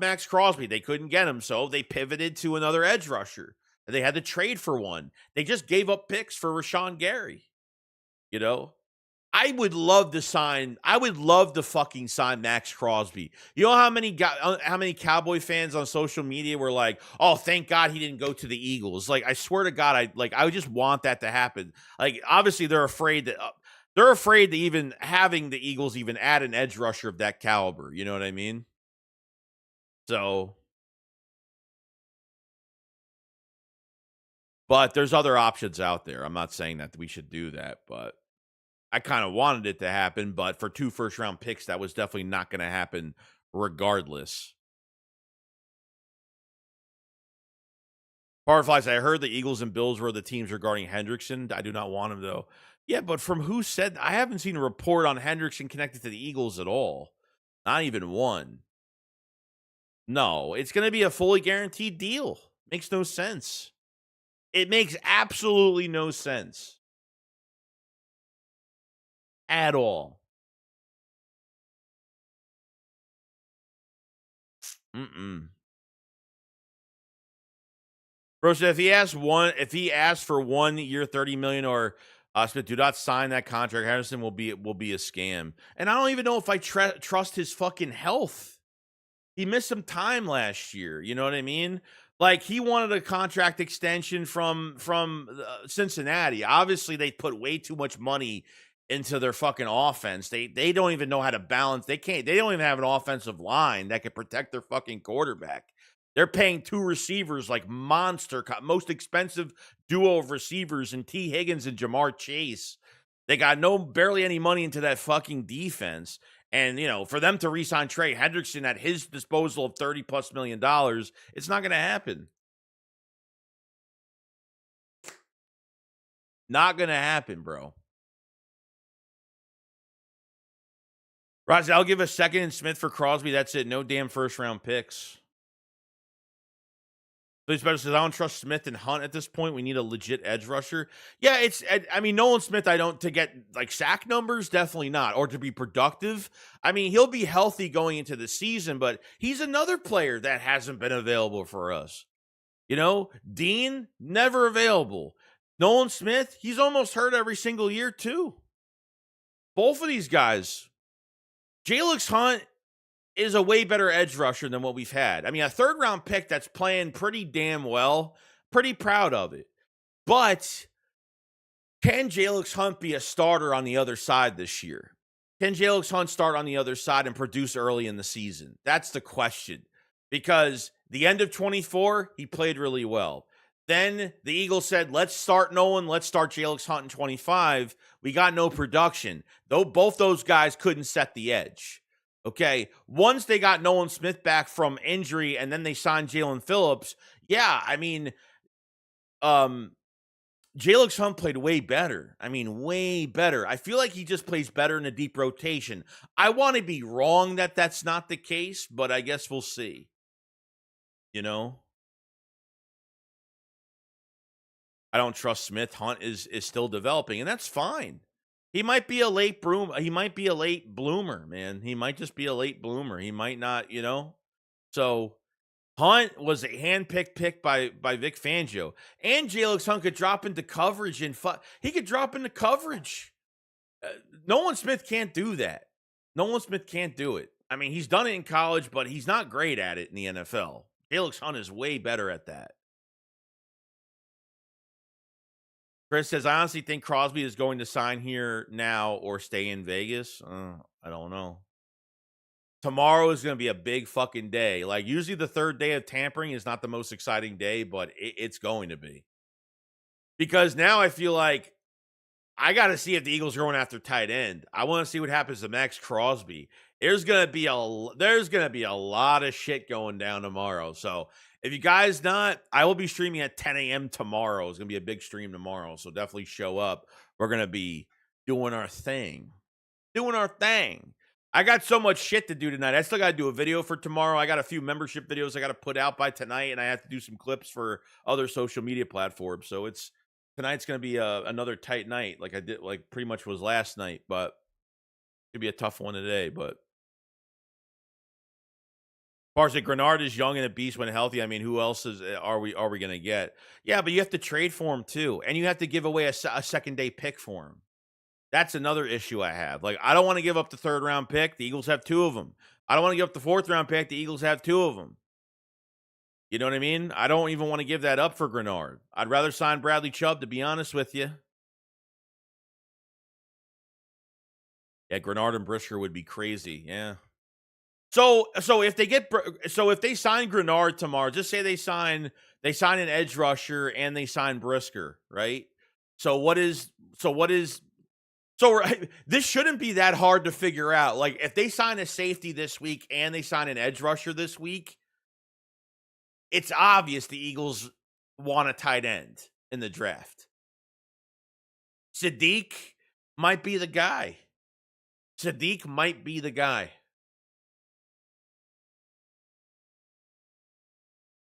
Maxx Crosby. They couldn't get him, so they pivoted to another edge rusher. They had to trade for one. They just gave up picks for Rashawn Gary. You know? I would love to fucking sign Maxx Crosby. You know how many Cowboy fans on social media were like, "Oh, thank God he didn't go to the Eagles." Like, I swear to God, I just want that to happen. Like, obviously they're afraid that even having the Eagles even add an edge rusher of that caliber. You know what I mean? So, but there's other options out there. I'm not saying that we should do that, but I kind of wanted it to happen, but for 2 first-round picks, that was definitely not going to happen regardless. Fireflies, I heard the Eagles and Bills were the teams regarding Hendrickson. I do not want him, though. Yeah, but from who said? I haven't seen a report on Hendrickson connected to the Eagles at all. Not even one. No, it's going to be a fully guaranteed deal. Makes no sense. It makes absolutely no sense. At all. Bro said if he asks for 1 year, $30 million or Smith, do not sign that contract. Henderson will be a scam. And I don't even know if I trust his fucking health. He missed some time last year. You know what I mean? Like, he wanted a contract extension from Cincinnati. Obviously, they put way too much money into their fucking offense. They don't even know how to balance. They don't even have an offensive line that can protect their fucking quarterback. They're paying 2 receivers like monster, most expensive duo of receivers in T. Higgins and Jamar Chase. They got barely any money into that fucking defense. And, you know, for them to re-sign Trey Hendrickson at his disposal of $30+ million, it's not going to happen. Not going to happen, bro. Roger, I'll give a second and Smith for Crosby. That's it. No damn first-round picks. Please better says, I don't trust Smith and Hunt at this point. We need a legit edge rusher. Yeah, I mean, Nolan Smith, to get like sack numbers, definitely not. Or to be productive. I mean, he'll be healthy going into the season, but he's another player that hasn't been available for us. You know, Dean, never available. Nolan Smith, he's almost hurt every single year too. Both of these guys. Jalix Hunt is a way better edge rusher than what we've had. I mean, a 3rd-round pick that's playing pretty damn well. Pretty proud of it. But can Jalix Hunt be a starter on the other side this year? Can Jalix Hunt start on the other side and produce early in the season? That's the question. Because the end of 24, he played really well. Then the Eagles said, let's start Nolan. Let's start Jalix Hunt in 25. We got no production. Though both those guys couldn't set the edge. Okay, once they got Nolan Smith back from injury and then they signed Jalen Phillips, yeah, I mean, Jalen Hunt played way better. I mean, way better. I feel like he just plays better in a deep rotation. I want to be wrong that that's not the case, but I guess we'll see. You know? I don't trust Smith. Hunt is still developing, and that's fine. He might be a late bloomer. He might be a late bloomer, man. He might just be a late bloomer. He might not, you know? So Hunt was a handpicked pick by Vic Fangio. And Jalen Hunt could drop into coverage and he could drop into coverage. Nolan Smith can't do that. Nolan Smith can't do it. I mean, he's done it in college, but he's not great at it in the NFL. Jalen Hunt is way better at that. Chris says, I honestly think Crosby is going to sign here now or stay in Vegas. I don't know. Tomorrow is going to be a big fucking day. Like, usually the third day of tampering is not the most exciting day, but it's going to be. Because now I feel like I got to see if the Eagles are going after tight end. I want to see what happens to Maxx Crosby. There's going to be a lot of shit going down tomorrow. So if you guys not, I will be streaming at 10 a.m. tomorrow. It's going to be a big stream tomorrow. So definitely show up. We're going to be doing our thing. I got so much shit to do tonight. I still got to do a video for tomorrow. I got a few membership videos I got to put out by tonight, and I have to do some clips for other social media platforms. So tonight's going to be another tight night, like I did, like pretty much was last night. But it'll be a tough one today. But Parsley, Grenard is young and a beast when healthy. I mean, who else are we going to get? Yeah, but you have to trade for him too, and you have to give away a second day pick for him. That's another issue I have. Like, I don't want to give up the third round pick. The Eagles have 2 of them. I don't want to give up the fourth round pick. The Eagles have 2 of them. You know what I mean? I don't even want to give that up for Grenard. I'd rather sign Bradley Chubb, to be honest with you. Yeah, Grenard and Brisker would be crazy. Yeah. So if they sign Grenard tomorrow, just say they sign an edge rusher and they sign Brisker, right? So this shouldn't be that hard to figure out. Like, if they sign a safety this week and they sign an edge rusher this week, it's obvious the Eagles want a tight end in the draft. Sadiq might be the guy.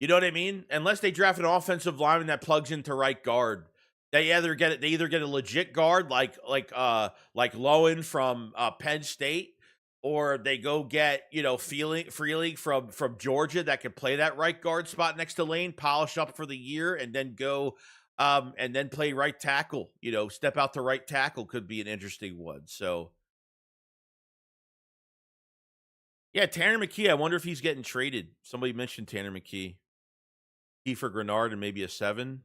You know what I mean? Unless they draft an offensive lineman that plugs into right guard. They either get a legit guard like Lowen from Penn State, or they go get, Freely from Georgia that can play that right guard spot next to Lane, polish up for the year, and then go and then play right tackle. Step out to right tackle could be an interesting one. So yeah, Tanner McKee. I wonder if he's getting traded. Somebody mentioned Tanner McKee. He for Grenard and maybe a 7.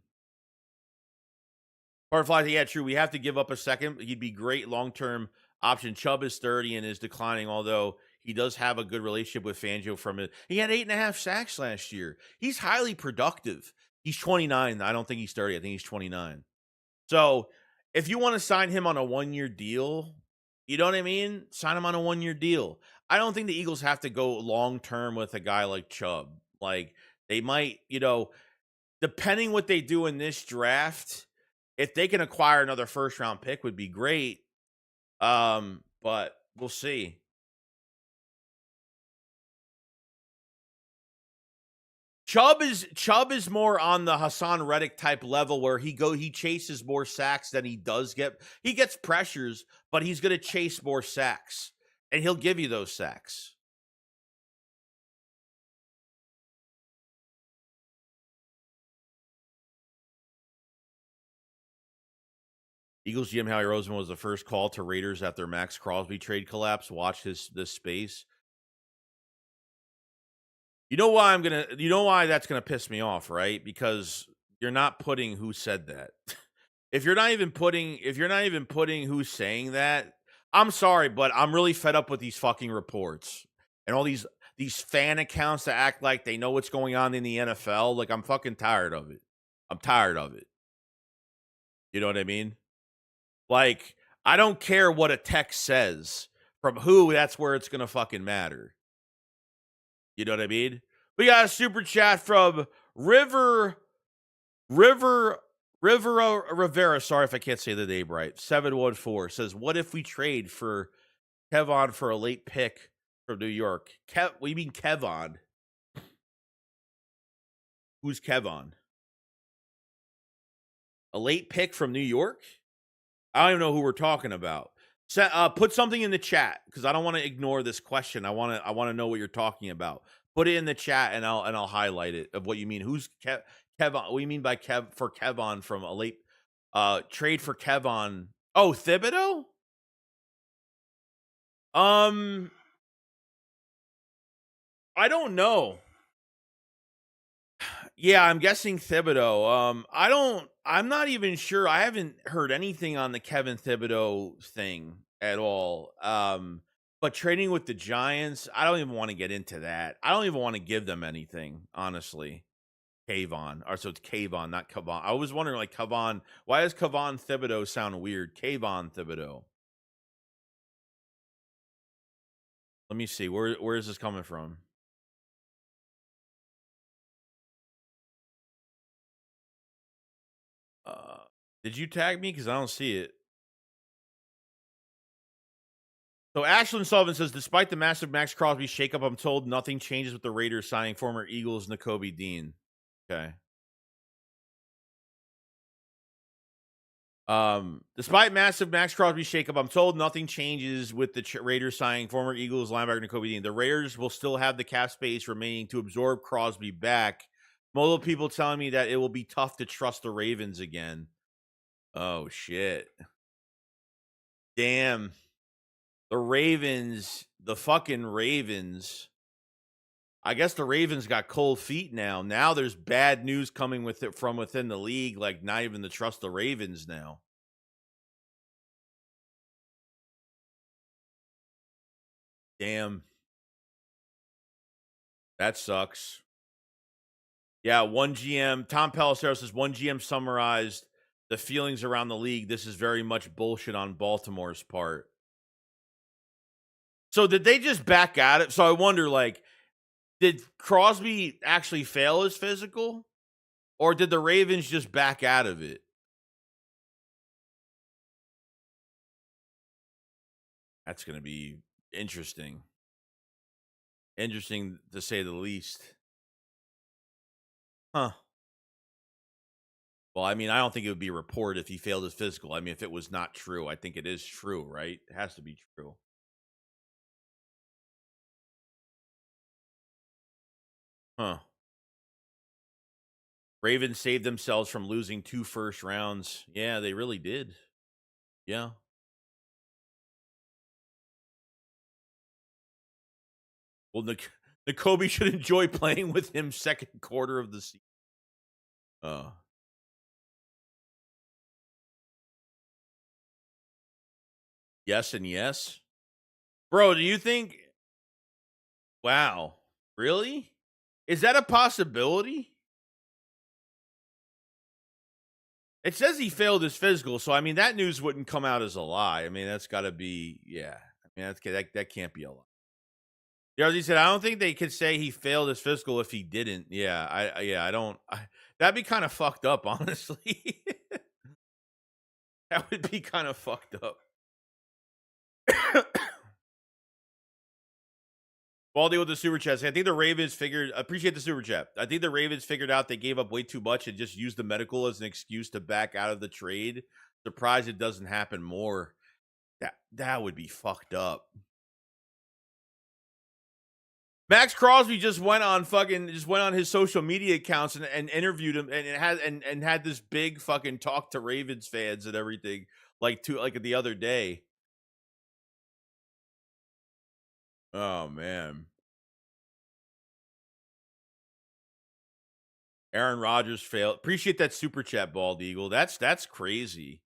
Butterflies, yeah, true. We have to give up a second. He'd be great long-term option. Chubb is 30 and is declining, although he does have a good relationship with Fangio from it. He had 8.5 sacks last year. He's highly productive. He's 29. I don't think he's 30. I think he's 29. So if you want to sign him on a 1-year deal, you know what I mean? Sign him on a 1-year deal. I don't think the Eagles have to go long-term with a guy like Chubb. Like, they might, depending what they do in this draft, if they can acquire another first-round pick, would be great. But we'll see. Chubb is more on the Hassan Reddick type level, where he chases more sacks than he does get. He gets pressures, but he's going to chase more sacks, and he'll give you those sacks. Eagles GM Howie Roseman was the first call to Raiders after Maxx Crosby trade collapse. Watch this space. You know why that's gonna piss me off, right? Because you're not putting who said that. If you're not even putting who's saying that, I'm sorry, but I'm really fed up with these fucking reports and all these fan accounts that act like they know what's going on in the NFL. Like, I'm fucking tired of it. I'm tired of it. You know what I mean? Like, I don't care what a text says from who. That's where it's gonna fucking matter. You know what I mean? We got a super chat from River Rivera, sorry if I can't say the name right. 714 says, "What if we trade for Kevon for a late pick from New York?" What do you mean Kevon? Who's Kevon? A late pick from New York? I don't even know who we're talking about. Put something in the chat because I don't want to ignore this question. I want to know what you're talking about. Put it in the chat and I'll highlight it of what you mean. Who's Kevon? What do you mean by Kevon from a late trade for Kevon? Oh, Thibodeau? I don't know. Yeah, I'm guessing Thibodeau. I'm not even sure. I haven't heard anything on the Kevin Thibodeau thing at all. But trading with the Giants, I don't even want to get into that. I don't even want to give them anything, honestly. Kayvon. Or so it's Kayvon, not Kavon. I was wondering, like, Kavon, why does Kavon Thibodeau sound weird? Kayvon Thibodeau. Let me see. Where is this coming from? Did you tag me? Because I don't see it. So Ashlyn Sullivan says, despite the massive Maxx Crosby shakeup, I'm told nothing changes with the Raiders signing former Eagles Nakobe Dean. Okay. Despite massive Maxx Crosby shakeup, I'm told nothing changes with the Raiders signing former Eagles linebacker Nakobe Dean. The Raiders will still have the cap space remaining to absorb Crosby back. Multiple people telling me that it will be tough to trust the Ravens again. Oh, shit. Damn. The Ravens, the fucking Ravens. I guess the Ravens got cold feet now. Now there's bad news coming with it from within the league, like not even to trust the Ravens now. Damn. That sucks. Yeah, one GM, Tom Pelissero says one GM summarized the feelings around the league. This is very much bullshit on Baltimore's part. So did they just back at it? So I wonder, like, did Crosby actually fail his physical? Or did the Ravens just back out of it? That's going to be interesting. Interesting to say the least. Huh. Well, I mean, I don't think it would be a report if he failed his physical. I mean, if it was not true, I think it is true, right? It has to be true. Huh. Ravens saved themselves from losing 2 first rounds. Yeah, they really did. Yeah. Well, Nakobe should enjoy playing with him second quarter of the season. Yes and yes. Bro, do you think... Wow. Really? Is that a possibility? It says he failed his physical, so I mean that news wouldn't come out as a lie. I mean that's got to be, yeah. I mean that can't be a lie. Yeah, as he said, I don't think they could say he failed his physical if he didn't. Yeah, I don't. That'd be kind of fucked up, honestly. That would be kind of fucked up. Baldy with the super chat. I think the Ravens figured. Appreciate the super chat. I think the Ravens figured out they gave up way too much and just used the medical as an excuse to back out of the trade. Surprised it doesn't happen more. That would be fucked up. Maxx Crosby just went on his social media accounts and interviewed him and had this big fucking talk to Ravens fans and everything like the other day. Oh man. Aaron Rodgers failed. Appreciate that super chat, Bald Eagle. That's crazy.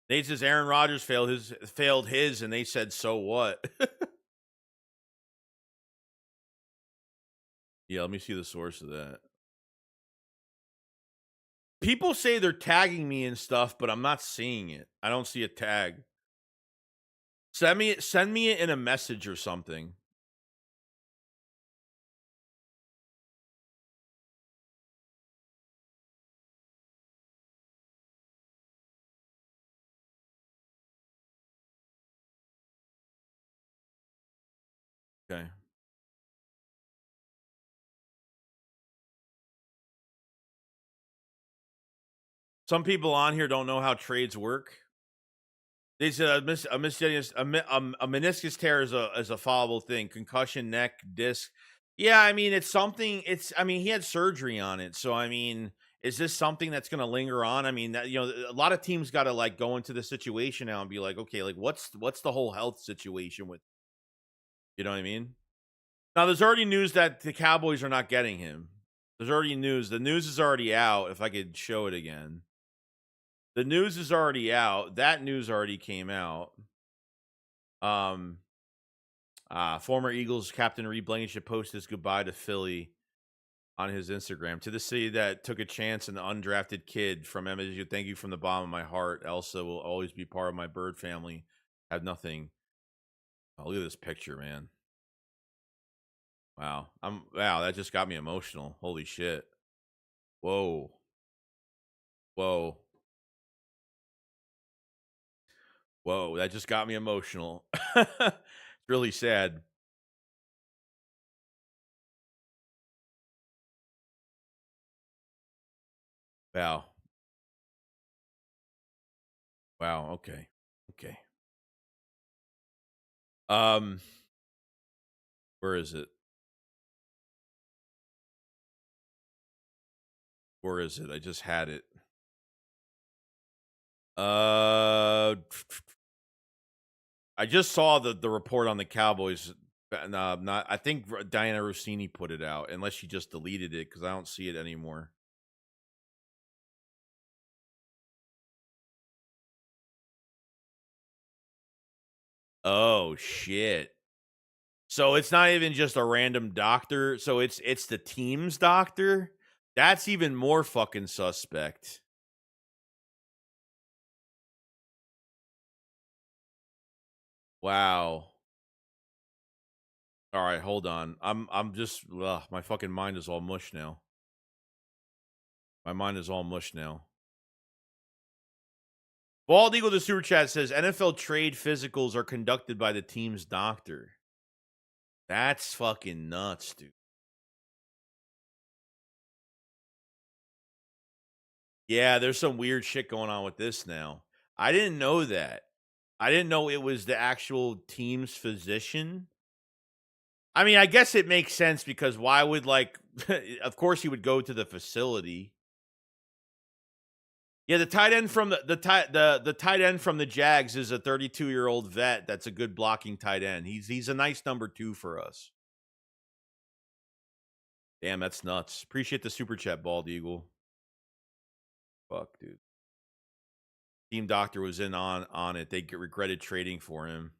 Nate says Aaron Rodgers failed his, and they said, so what? Yeah, let me see the source of that. People say they're tagging me and stuff, but I'm not seeing it. I don't see a tag. Send me it in a message or something. Okay. Some people on here don't know how trades work. They said a meniscus tear is a followable thing. Concussion, neck, disc. Yeah, I mean it's something. I mean he had surgery on it, so I mean, is this something that's going to linger on? I mean, that a lot of teams got to like go into the situation now and be like, okay, like what's the whole health situation with? You know what I mean? Now there's already news that the Cowboys are not getting him. There's already news. The news is already out. If I could show it again. The news is already out. That news already came out. Um, Former Eagles captain Reed Blankenship posted his goodbye to Philly on his Instagram. To the city that took a chance on the undrafted kid from MSU. Thank you from the bottom of my heart. Elsa will always be part of my bird family. Have nothing. Oh, look at this picture, man. Wow. Wow, that just got me emotional. Holy shit. Whoa. Whoa. Whoa, that just got me emotional. It's really sad. Wow. Wow, okay. Okay. Um, where is it? Where is it? I just had it. I just saw the report on the Cowboys. No, not. I think Diana Rossini put it out, unless she just deleted it because I don't see it anymore. Oh shit! So it's not even just a random doctor. So it's the team's doctor. That's even more fucking suspect. Wow. All right, hold on. I'm just my fucking mind is all mush now. My mind is all mush now. Bald Eagle the Super Chat says NFL trade physicals are conducted by the team's doctor. That's fucking nuts, dude. Yeah, there's some weird shit going on with this now. I didn't know that. I didn't know it was the actual team's physician. I mean, I guess it makes sense because why would like of course he would go to the facility. Yeah, the tight end from the tight end from the Jags is a 32-year-old vet that's a good blocking tight end. He's a nice number 2 for us. Damn, that's nuts. Appreciate the super chat, Bald Eagle. Fuck, dude. Team doctor was in on it. They regretted trading for him.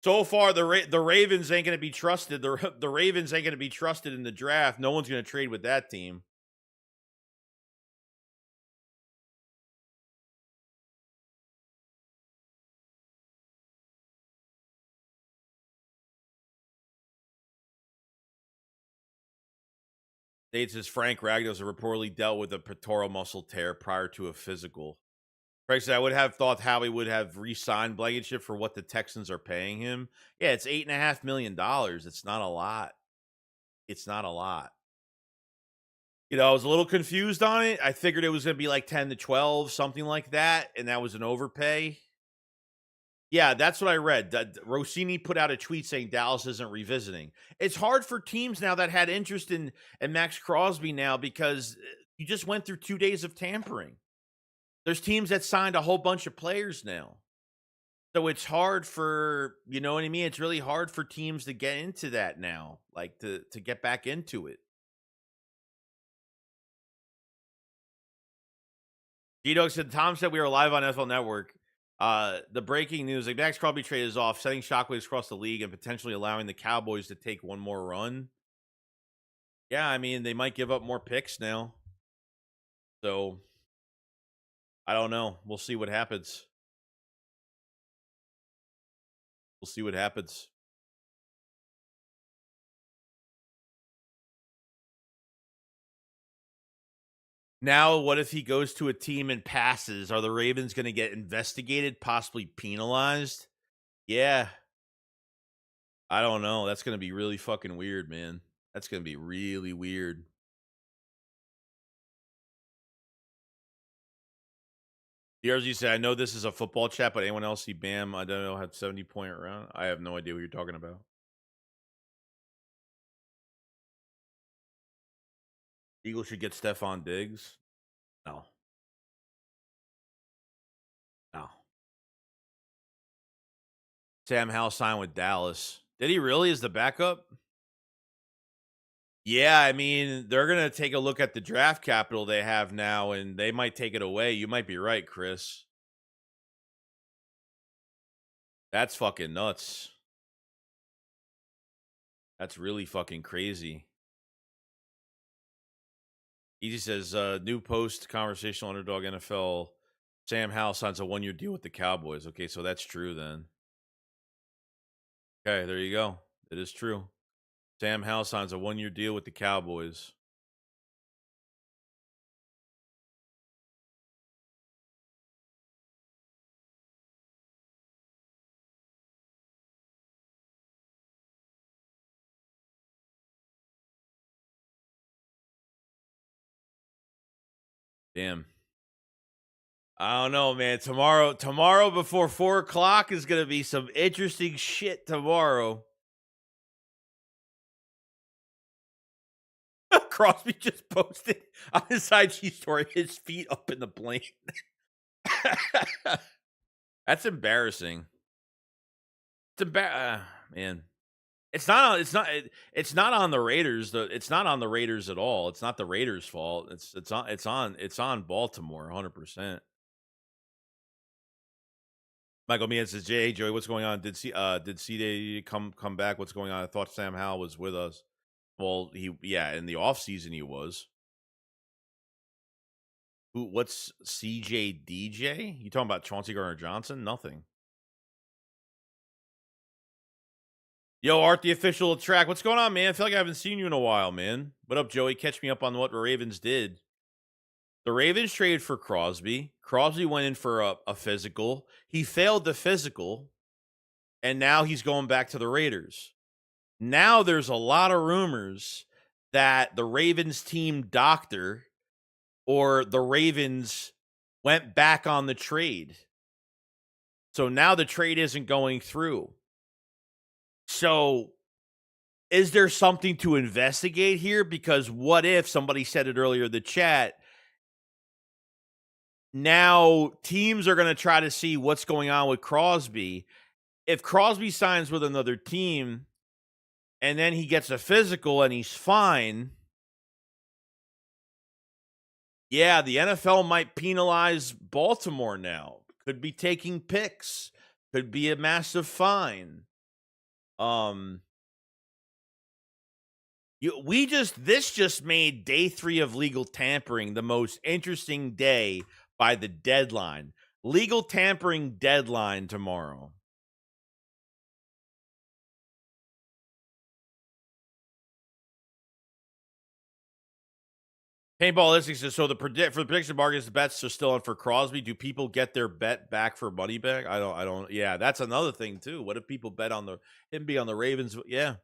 So far, the Ravens ain't going to be trusted. The Ravens ain't going to be trusted in the draft. No one's going to trade with that team. States says Frank Ragnos reportedly dealt with a pectoral muscle tear prior to a physical. Frank said, I would have thought Howie would have re-signed Blankenship for what the Texans are paying him. Yeah, it's $8.5 million. It's not a lot. It's not a lot. I was a little confused on it. I figured it was going to be like 10 to 12, something like that, and that was an overpay. Yeah, that's what I read. Rossini put out a tweet saying Dallas isn't revisiting. It's hard for teams now that had interest in Maxx Crosby now because you just went through 2 days of tampering. There's teams that signed a whole bunch of players now. So it's hard for, you know what I mean? It's really hard for teams to get into that now, like to get back into it. D-Dog said, Tom said we were live on NFL Network. The breaking news, like Maxx Crosby trade is off, sending shockwaves across the league and potentially allowing the Cowboys to take one more run. Yeah, I mean, they might give up more picks now. So, I don't know. We'll see what happens. We'll see what happens. Now, what if he goes to a team and passes? Are the Ravens going to get investigated, possibly penalized? Yeah. I don't know. That's gonna be really fucking weird, man. That's gonna be really weird. DRZ said, I know this is a football chat, but anyone else see Bam? I don't know, had 70-point round. I have no idea what you're talking about. Eagles should get Stephon Diggs. No. No. Sam Howell signed with Dallas. Did he really as the backup? Yeah, I mean, they're going to take a look at the draft capital they have now, and they might take it away. You might be right, Chris. That's fucking nuts. That's really fucking crazy. Easy says, new post conversational underdog NFL. Sam Howell signs a 1-year deal with the Cowboys. Okay, so that's true then. Okay, there you go. It is true. Sam Howell signs a 1-year deal with the Cowboys. Damn. I don't know, man. Tomorrow before 4 o'clock is gonna be some interesting shit tomorrow. Crosby just posted on his IG story his feet up in the plane. That's embarrassing. Man. It's not on the Raiders. It's not on the Raiders at all. It's not the Raiders' fault. It's on Baltimore 100%. Michael Meehan says, "Hey Joey, what's going on? Did C-Day come back? What's going on? I thought Sam Howell was with us. Well, in the offseason he was. What's CJ DJ? You talking about Chauncey Gardner-Johnson? Nothing. Yo, Art the official track. What's going on, man? I feel like I haven't seen you in a while, man. What up, Joey? Catch me up on what the Ravens did. The Ravens traded for Crosby. Crosby went in for a physical. He failed the physical, and now he's going back to the Raiders. Now there's a lot of rumors that the Ravens team doctor or the Ravens went back on the trade. So now the trade isn't going through. So is there something to investigate here? Because what if, somebody said it earlier in the chat, now teams are going to try to see what's going on with Crosby. If Crosby signs with another team and then he gets a physical and he's fine, yeah, the NFL might penalize Baltimore now. Could be taking picks. Could be a massive fine. This just made day 3 of legal tampering the most interesting day by the deadline. Legal tampering deadline tomorrow. Paintball Listics says, so for the prediction markets, the bets are still on for Crosby. Do people get their bet back for money back? I don't. Yeah, that's another thing too. What if people bet on him be on the Ravens? Yeah,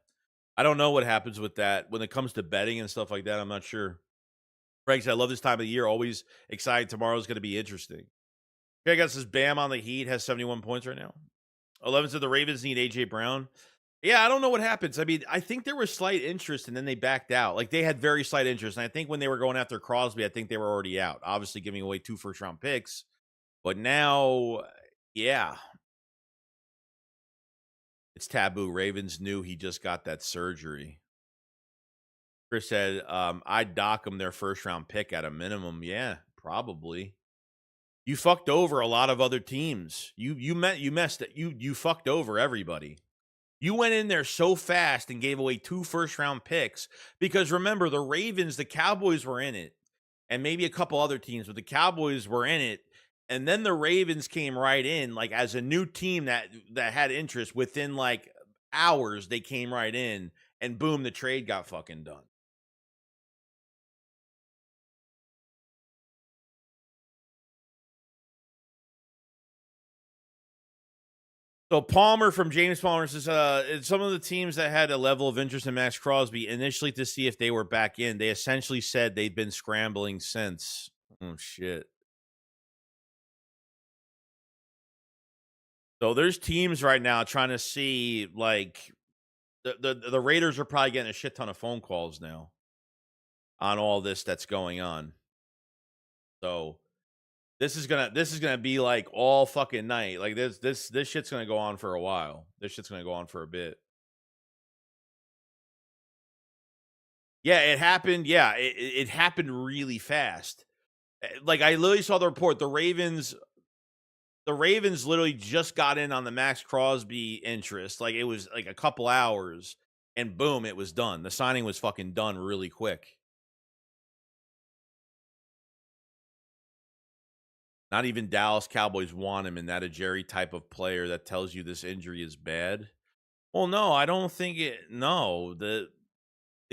I don't know what happens with that when it comes to betting and stuff like that. I'm not sure. Frank said, I love this time of the year. Always excited. Tomorrow's going to be interesting. Okay, I guess this Bam on the Heat has 71 points right now. 11 said the Ravens need A.J. Brown. Yeah, I don't know what happens. I mean, I think there was slight interest and then they backed out. Like they had very slight interest. And I think when they were going after Crosby, I think they were already out, obviously giving away 2 first-round picks. But now, yeah, it's taboo. Ravens knew he just got that surgery. Chris said, I'd dock him their first-round pick at a minimum. Yeah, probably. You fucked over a lot of other teams. You messed it. You fucked over everybody. You went in there so fast and gave away 2 first-round picks because remember, the Ravens, the Cowboys were in it, and maybe a couple other teams, but the Cowboys were in it, and then the Ravens came right in, like as a new team that had interest. Within like hours, they came right in, and boom, the trade got fucking done. So Palmer from James Palmer says, some of the teams that had a level of interest in Maxx Crosby initially to see if they were back in, they essentially said they'd been scrambling since. Oh shit. So there's teams right now trying to see, like, the Raiders are probably getting a shit ton of phone calls now on all this that's going on. So this is gonna be like all fucking night. Like this shit's gonna go on for a while. This shit's gonna go on for a bit. Yeah, it happened. Yeah, it happened really fast. Like I literally saw the report. The Ravens literally just got in on the Maxx Crosby interest. Like it was like a couple hours, and boom, it was done. The signing was fucking done really quick. Not even Dallas Cowboys want him, and that a Jerry type of player that tells you this injury is bad. Well, no, I don't think it. No, the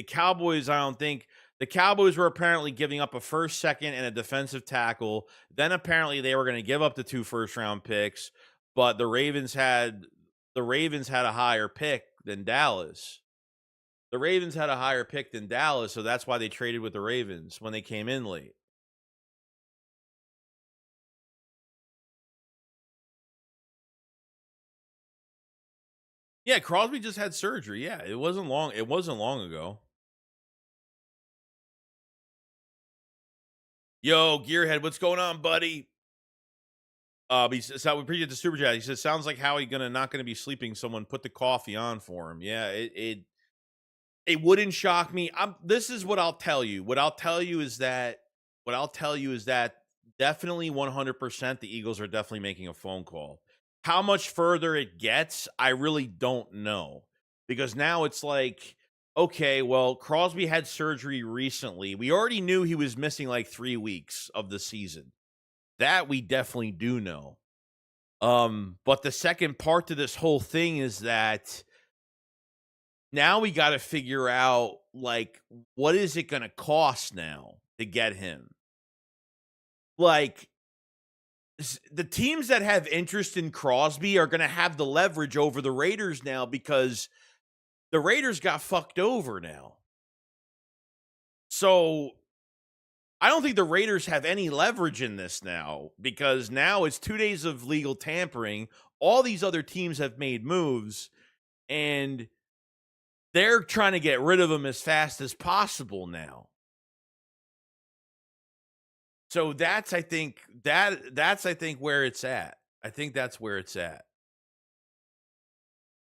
Cowboys, I don't think the Cowboys were apparently giving up a first, second, and a defensive tackle. Then apparently they were going to give up the 2 first-round picks, but the Ravens had a higher pick than Dallas. The Ravens had a higher pick than Dallas, so that's why they traded with the Ravens when they came in late. Yeah, Crosby just had surgery. Yeah, it wasn't long ago. Yo, Gearhead, what's going on, buddy? He says, we appreciate the super chat. He says, sounds like Howie not gonna be sleeping. Someone put the coffee on for him. Yeah, it wouldn't shock me. This is what I'll tell you. What I'll tell you is that definitely 100% the Eagles are definitely making a phone call. How much further it gets, I really don't know. Because now it's like, okay, well, Crosby had surgery recently. We already knew he was missing like 3 weeks of the season. That we definitely do know. But the second part to this whole thing is that now we got to figure out, like, what is it going to cost now to get him? Like, the teams that have interest in Crosby are going to have the leverage over the Raiders now because the Raiders got fucked over now. So I don't think the Raiders have any leverage in this now because now it's 2 days of legal tampering. All these other teams have made moves, and they're trying to get rid of him as fast as possible now. So that's, I think, where it's at. I think that's where it's at.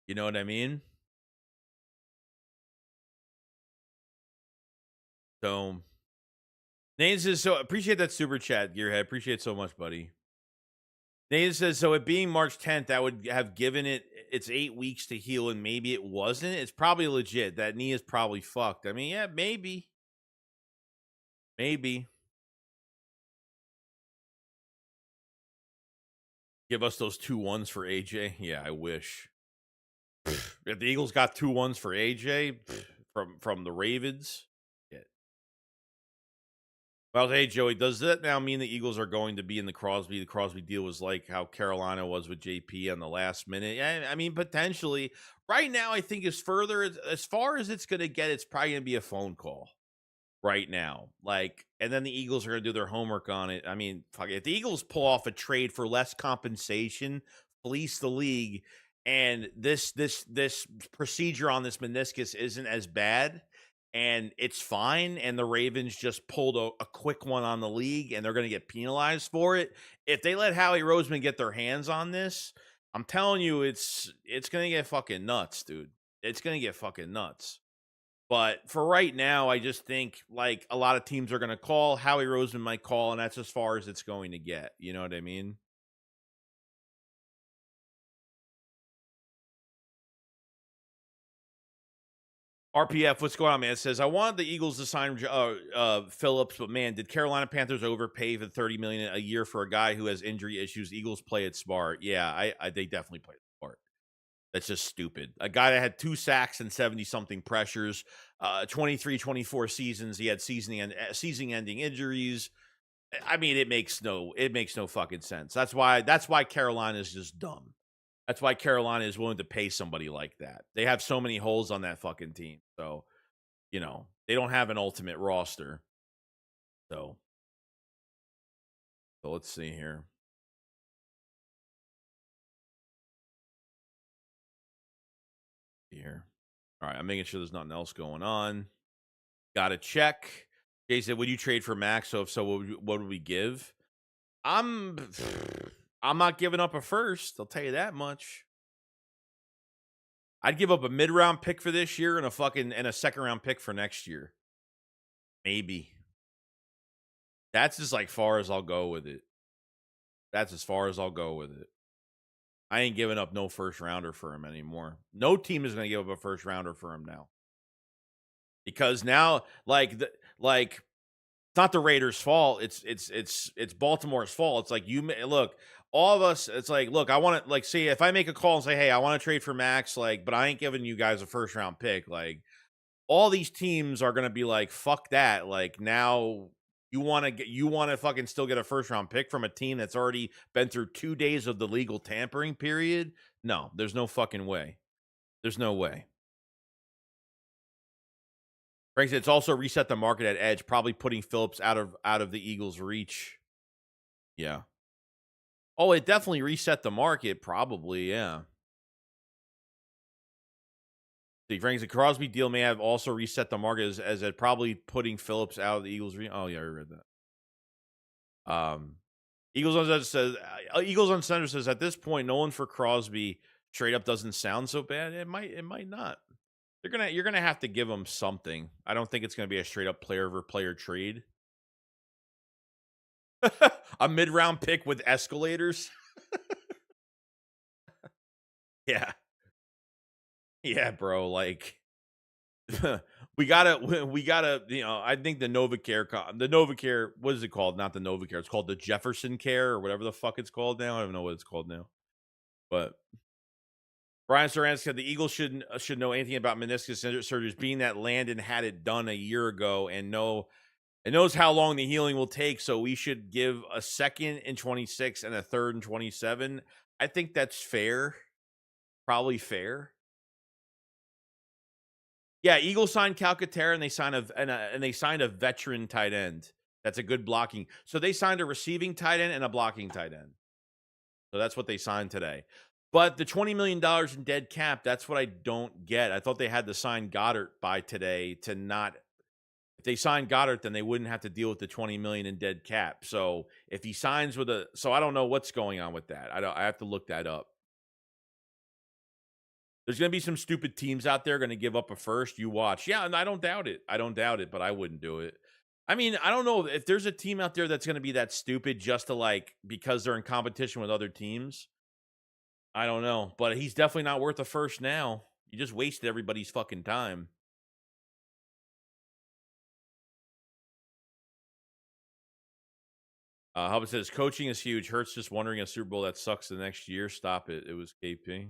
You know what I mean? So Nathan says, so appreciate that super chat, Gearhead. Appreciate it so much, buddy. Nathan says, so it being March 10th, that would have given it's 8 weeks to heal, and maybe it wasn't. It's probably legit. That knee is probably fucked. I mean, yeah, maybe. Maybe. Give us those 2-1s for AJ. Yeah, I wish. If the Eagles got 2-1s for AJ from the Ravens. Yeah. Well, hey, Joey, does that now mean the Eagles are going to be in the Crosby? The Crosby deal was like how Carolina was with JP on the last minute. Yeah, I mean, potentially. Right now, I think as far as it's going to get, it's probably going to be a phone call right now. Like, and then the Eagles are going to do their homework on it. I mean, fuck it. If the Eagles pull off a trade for less compensation, fleece the league, and this procedure on this meniscus isn't as bad, and it's fine, and the Ravens just pulled a quick one on the league, and they're going to get penalized for it. If they let Howie Roseman get their hands on this, I'm telling you, it's going to get fucking nuts, dude. It's going to get fucking nuts. But for right now, I just think, like, a lot of teams are going to call. Howie Roseman might call, and that's as far as it's going to get. You know what I mean? RPF, what's going on, man? It says, I wanted the Eagles to sign Phillips, but man, did Carolina Panthers overpay for $30 million a year for a guy who has injury issues? Eagles play it smart. Yeah, they definitely play it smart. That's just stupid. A guy that had 2 sacks and 70-something pressures, 23, 24 seasons. He had season-ending injuries. I mean, it makes no fucking sense. That's why Carolina is just dumb. That's why Carolina is willing to pay somebody like that. They have so many holes on that fucking team. So, they don't have an ultimate roster. So, let's see here. All right, I'm making sure there's nothing else going on. Got to check. Jay said, "Would you trade for Max? So if so, what would we give?" I'm not giving up a first. I'll tell you that much. I'd give up a mid-round pick for this year and a second-round pick for next year. Maybe. That's as far as I'll go with it. That's as far as I'll go with it. I ain't giving up no first rounder for him anymore. No team is going to give up a first rounder for him now. Because now, it's not the Raiders' fault. It's Baltimore's fault. It's like, look, all of us. It's like, look, I want to say if I make a call and say, hey, I want to trade for Max, but I ain't giving you guys a first round pick. All these teams are gonna be like, fuck that. Now you want to fucking still get a first round pick from a team that's already been through 2 days of the legal tampering period? No, there's no fucking way. There's no way. Frank said it's also reset the market at edge, probably putting Phillips out of the Eagles' reach. Yeah. Oh, it definitely reset the market, probably, yeah. The Frank said Crosby deal may have also reset the market as it probably putting Phillips out of the Eagles' reach. Oh, yeah, I read that. Eagles on Center says at this point, no one for Crosby straight up doesn't sound so bad. It might not. You're gonna have to give them something. I don't think it's gonna be a straight up player over player trade. A mid-round pick with escalators. Yeah. Yeah, bro. we gotta, I think the Novacare, what is it called? Not the Novacare. It's called the Jefferson Care or whatever the fuck it's called now. I don't know what it's called now. But Brian Saran said the Eagles should know anything about meniscus surgeries, being that Landon had it done a year ago and knows how long the healing will take. So we should give a second in 26 and a third in 27. I think that's fair. Probably fair. Yeah, Eagles signed Calcaterra and they signed a veteran tight end. That's a good blocking. So they signed a receiving tight end and a blocking tight end. So that's what they signed today. But the $20 million in dead cap, that's what I don't get. I thought they had to sign Goddard by today to not. If they signed Goddard, then they wouldn't have to deal with the $20 million in dead cap. So if he signs so I don't know what's going on with that. I have to look that up. There's going to be some stupid teams out there going to give up a first. You watch. Yeah, and I don't doubt it. But I wouldn't do it. I mean, I don't know if there's a team out there that's going to be that stupid just to because they're in competition with other teams. I don't know, but he's definitely not worth a first now. You just wasted everybody's fucking time. Hubbard says coaching is huge. Hurts just wondering a Super Bowl that sucks the next year. Stop it. It was KP.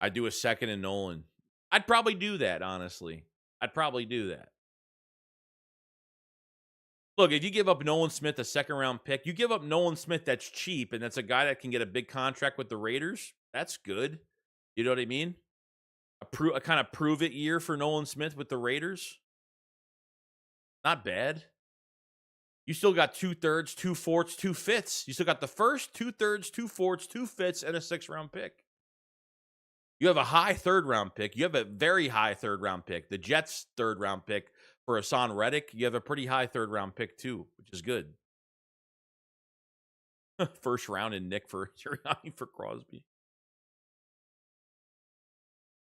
I'd do a second in Nolan. I'd probably do that, honestly. I'd probably do that. Look, if you give up Nolan Smith a second round pick, you give up Nolan Smith that's cheap, and that's a guy that can get a big contract with the Raiders. That's good. You know what I mean? A kind of prove it year for Nolan Smith with the Raiders. Not bad. You still got 2/3, 2/4, 2/5. You still got the first, 2/3, 2/4, 2/5, and a 6th-round pick. You have a high 3rd-round pick. You have a very high 3rd-round pick. The Jets' 3rd-round pick for Hassan Reddick. You have a pretty high 3rd-round pick too, which is good. 1st round in Nick for Crosby.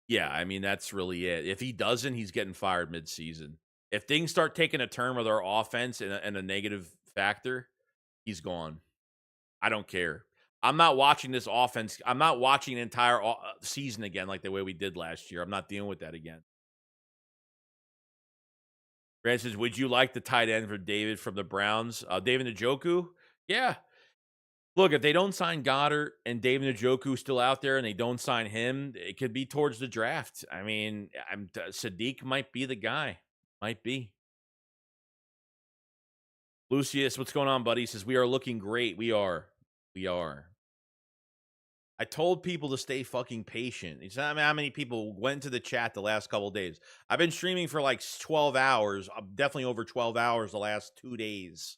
Yeah, I mean, that's really it. If he doesn't, he's getting fired midseason. If things start taking a turn with our offense and a negative factor, he's gone. I don't care. I'm not watching this offense. I'm not watching an entire season again like the way we did last year. I'm not dealing with that again. Grant says, would you like the tight end for David from the Browns? David Njoku? Yeah. Look, if they don't sign Goddard and David Njoku's still out there and they don't sign him, it could be towards the draft. I mean, Sadiq might be the guy. Might be. Lucius, what's going on, buddy? He says, we are looking great. We are. We are. I told people to stay fucking patient. It's not how many people went to the chat the last couple days. I've been streaming for like 12 hours, definitely over 12 hours the last 2 days.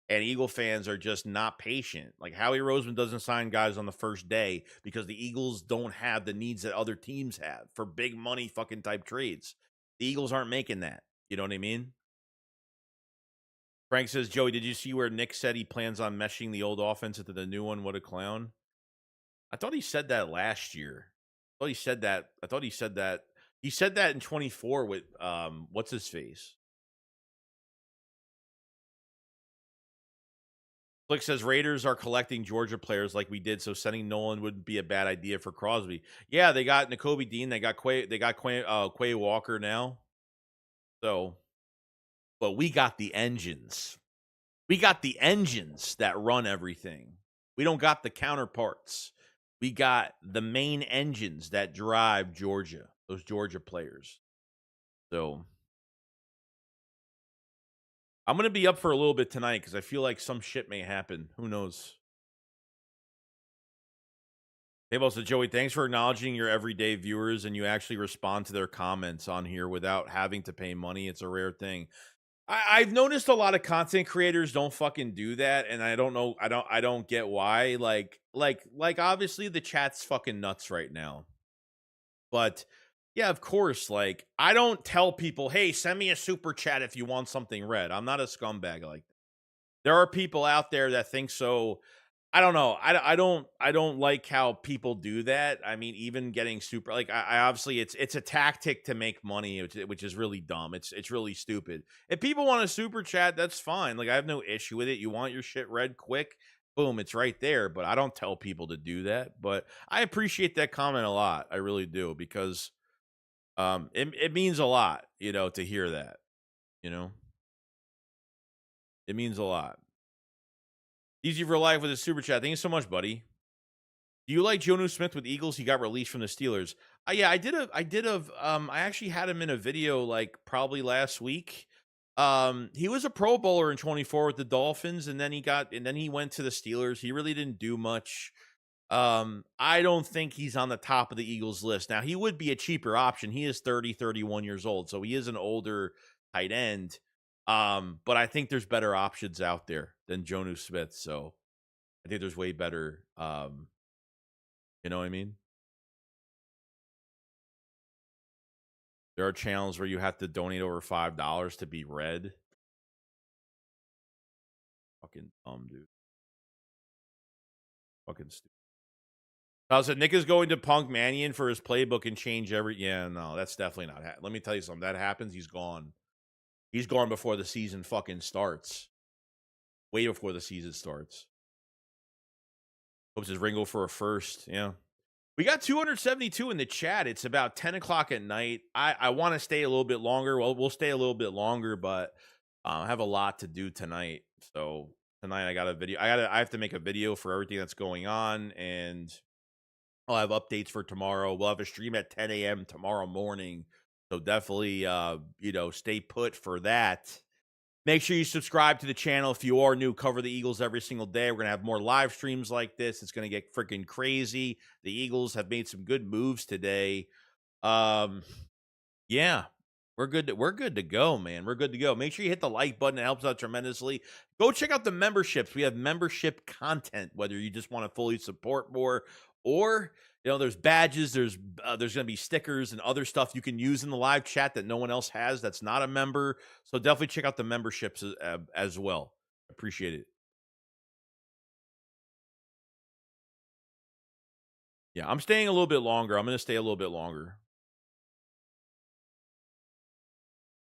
And Eagle fans are just not patient. Like Howie Roseman doesn't sign guys on the first day because the Eagles don't have the needs that other teams have for big money fucking type trades. The Eagles aren't making that. You know what I mean? Frank says, Joey, did you see where Nick said he plans on meshing the old offense into the new one? What a clown. I thought he said that last year. I thought he said that. He said that in 24 with what's his face? Flick says Raiders are collecting Georgia players like we did, so sending Nolan wouldn't be a bad idea for Crosby. Yeah, they got Nakobe Dean, they got Quay Walker now. So, but we got the engines. We got the engines that run everything. We don't got the counterparts. We got the main engines that drive Georgia, those Georgia players. So I'm going to be up for a little bit tonight because I feel like some shit may happen. Who knows? Hey, also, Joey, thanks for acknowledging your everyday viewers and you actually respond to their comments on here without having to pay money. It's a rare thing. I've noticed a lot of content creators don't fucking do that, and I don't know. I don't get why. Like obviously the chat's fucking nuts right now. But yeah, of course, like I don't tell people, hey, send me a super chat if you want something read. I'm not a scumbag like that. There are people out there that think so. I don't know. I don't like how people do that. I mean, even getting super like I obviously it's a tactic to make money, which is really dumb. It's really stupid. If people want a super chat, that's fine. Like I have no issue with it. You want your shit read quick, boom, it's right there. But I don't tell people to do that. But I appreciate that comment a lot. I really do because it means a lot, to hear that. It means a lot. Easy for life with a super chat. Thank you so much, buddy. Do you like Jonnu Smith with Eagles? He got released from the Steelers. Yeah, I actually had him in a video like probably last week. He was a Pro Bowler in 24 with the Dolphins, and then he went to the Steelers. He really didn't do much. I don't think he's on the top of the Eagles list. Now, he would be a cheaper option. He is 30, 31 years old, so he is an older tight end. But I think there's better options out there than Jonnu Smith. So I think there's way better. You know what I mean? There are channels where you have to donate over $5 to be read. Fucking dumb, dude. Fucking stupid. I said Nick is going to punk Mannion for his playbook and change every. Yeah, no, that's definitely not. Let me tell you something. That happens, he's gone. He's gone before the season fucking starts. Way before the season starts. Hopes his Ringo for a first. Yeah. We got 272 in the chat. It's about 10 o'clock at night. I want to stay a little bit longer. Well, we'll stay a little bit longer, but I have a lot to do tonight. So tonight I got a video. I have to make a video for everything that's going on, and I'll have updates for tomorrow. We'll have a stream at 10 a.m. tomorrow morning. So definitely, stay put for that. Make sure you subscribe to the channel if you are new. Cover the Eagles every single day. We're going to have more live streams like this. It's going to get freaking crazy. The Eagles have made some good moves today. Yeah, we're good to go, man. We're good to go. Make sure you hit the like button. It helps out tremendously. Go check out the memberships. We have membership content, whether you just want to fully support more or there's badges, there's going to be stickers and other stuff you can use in the live chat that no one else has that's not a member. So definitely check out the memberships as well. Appreciate it. Yeah, I'm staying a little bit longer. I'm going to stay a little bit longer.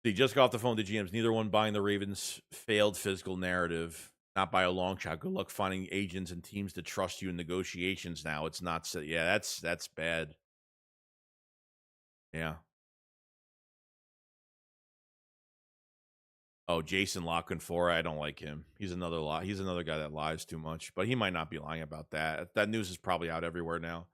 He just got off the phone to GMs. Neither one buying the Ravens' failed physical narrative. Not by a long shot. Good luck finding agents and teams to trust you in negotiations now. It's not so. Yeah, that's bad. Yeah. Oh, Jason Lockenfora. I don't like him. He's another guy that lies too much, but he might not be lying about that. That news is probably out everywhere now.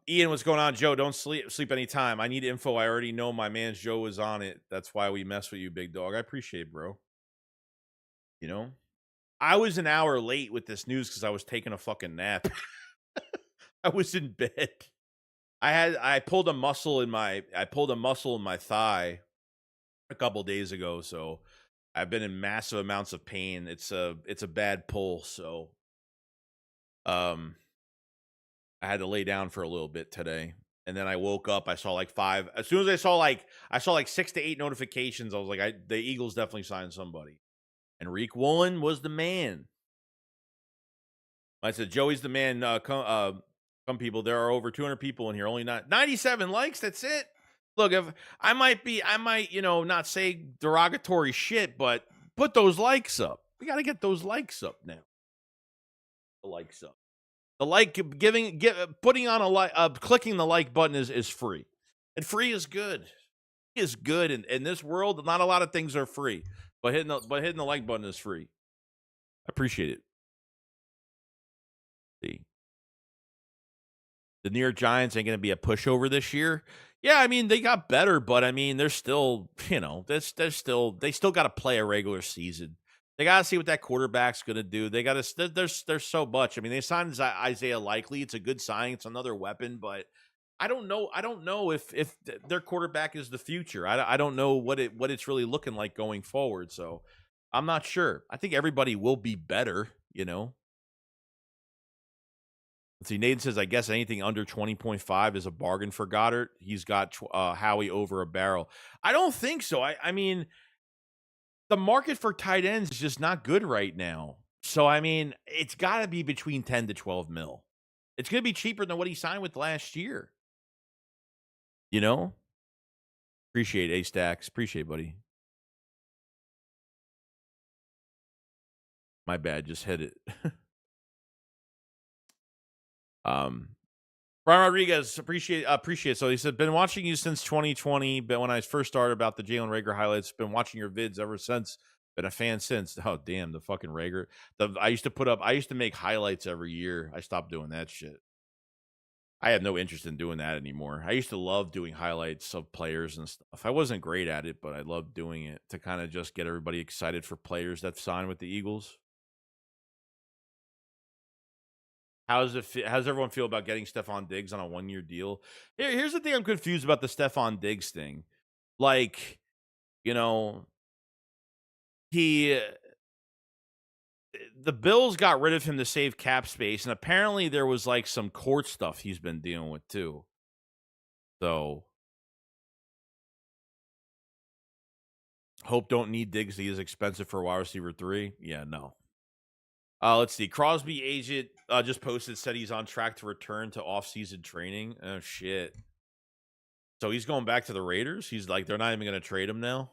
Ian, what's going on? Joe, don't sleep anytime. I need info. I already know my man Joe is on it. That's why we mess with you, big dog. I appreciate it, bro. I was an hour late with this news because I was taking a fucking nap. I was in bed. I pulled a muscle in my thigh a couple days ago, so I've been in massive amounts of pain. It's a bad pull, so I had to lay down for a little bit today. And then I woke up, I saw like 5. As soon as I saw like 6 to 8 notifications, I was like, the Eagles definitely signed somebody. And Tariq Woolen was the man. I said, Joey's the man. Come people, there are over 200 people in here, only not 97 likes. That's it. Look, if I might, not say derogatory shit, but put those likes up. We got to get those likes up now. The likes up. The putting on a like, clicking the like button is free, and free is good. Free is good in this world. Not a lot of things are free, but hitting the like button is free. I appreciate it. See, the New York Giants ain't going to be a pushover this year. Yeah, I mean they got better, but I mean they're still, they still got to play a regular season. They got to see what that quarterback's going to do. They got to. There's so much. I mean, they signed Isaiah Likely. It's a good signing. It's another weapon, but I don't know. I don't know if their quarterback is the future. I don't know what it's really looking like going forward. So I'm not sure. I think everybody will be better. Let's see. Nathan says, I guess anything under 20.5 is a bargain for Goddard. He's got Howie over a barrel. I don't think so. I mean, the market for tight ends is just not good right now. So, I mean, it's got to be between 10 to 12 mil. It's going to be cheaper than what he signed with last year. Appreciate A-Stacks. Appreciate it, buddy. My bad. Just hit it. Brian Rodriguez, appreciate. So he said, been watching you since 2020, but when I first started about the Jalen Reagor highlights, been watching your vids ever since. Been a fan since. Oh, damn, the fucking Reagor. I used to make highlights every year. I stopped doing that shit. I have no interest in doing that anymore. I used to love doing highlights of players and stuff. I wasn't great at it, but I loved doing it to kind of just get everybody excited for players that sign with the Eagles. How's everyone feel about getting Stephon Diggs on a 1-year deal? Here's the thing I'm confused about the Stephon Diggs thing. Like, the Bills got rid of him to save cap space, and apparently there was like some court stuff he's been dealing with too. So, hope don't need Diggs. He is expensive for wide receiver 3. Yeah, no. Let's see. Crosby agent just posted, said he's on track to return to off-season training. Oh, shit. So he's going back to the Raiders? He's like, they're not even going to trade him now?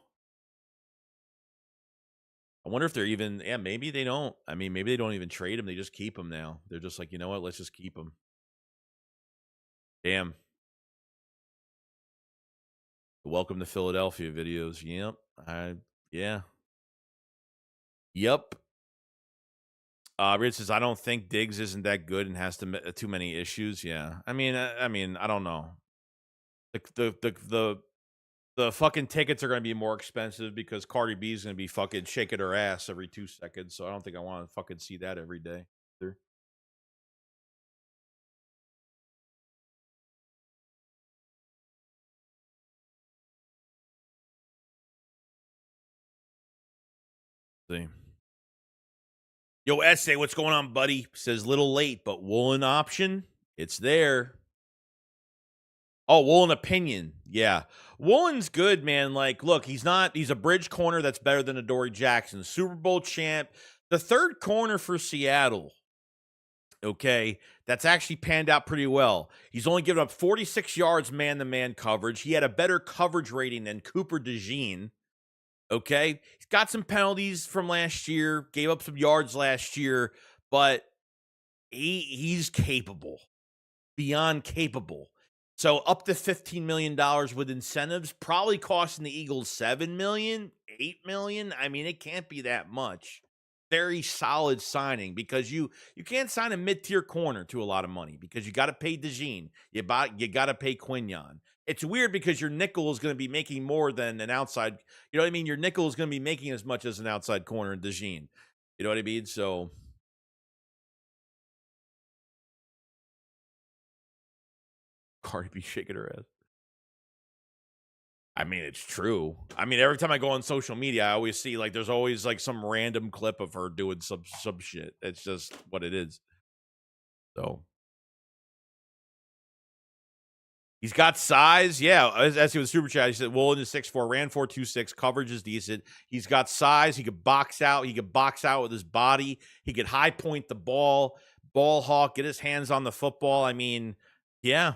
I wonder if they're even, maybe they don't. I mean, maybe they don't even trade him. They just keep him now. They're just like, you know what? Let's just keep him. Damn. Welcome to Philadelphia videos. Yep. Yeah. Yep. Rich says, I don't think Diggs isn't that good and has too many issues. Yeah. I mean, I don't know. The fucking tickets are going to be more expensive because Cardi B is going to be fucking shaking her ass every 2 seconds. So I don't think I want to fucking see that every day either. See. Yo, Essay, what's going on, buddy? Says little late, but Woolen option, it's there. Oh, Woolen opinion. Yeah. Woolen's good, man. Like, look, he's a bridge corner that's better than Adoree Jackson. Super Bowl champ. The third corner for Seattle. Okay. That's actually panned out pretty well. He's only given up 46 yards man-to-man coverage. He had a better coverage rating than Cooper DeJean. Okay. He's got some penalties from last year, gave up some yards last year, but he's capable. Beyond capable. So up to $15 million with incentives, probably costing the Eagles $7 million, $8 million. I mean, it can't be that much. Very solid signing because you can't sign a mid-tier corner to a lot of money because you got to pay DeJean. You got to pay Quinyon. It's weird because your nickel is going to be making more than an outside. You know what I mean? Your nickel is going to be making as much as an outside corner in DeJean. You know what I mean? So Cardi B shaking her ass. I mean, it's true. I mean, every time I go on social media, I always see like there's always like some random clip of her doing some shit. It's just what it is. So he's got size. Yeah, as he was super chat, he said Woolen is 6'4", ran 4.26, coverage is decent. He's got size. He could box out. He could box out with his body. He could high point the ball hawk, get his hands on the football. I mean, yeah.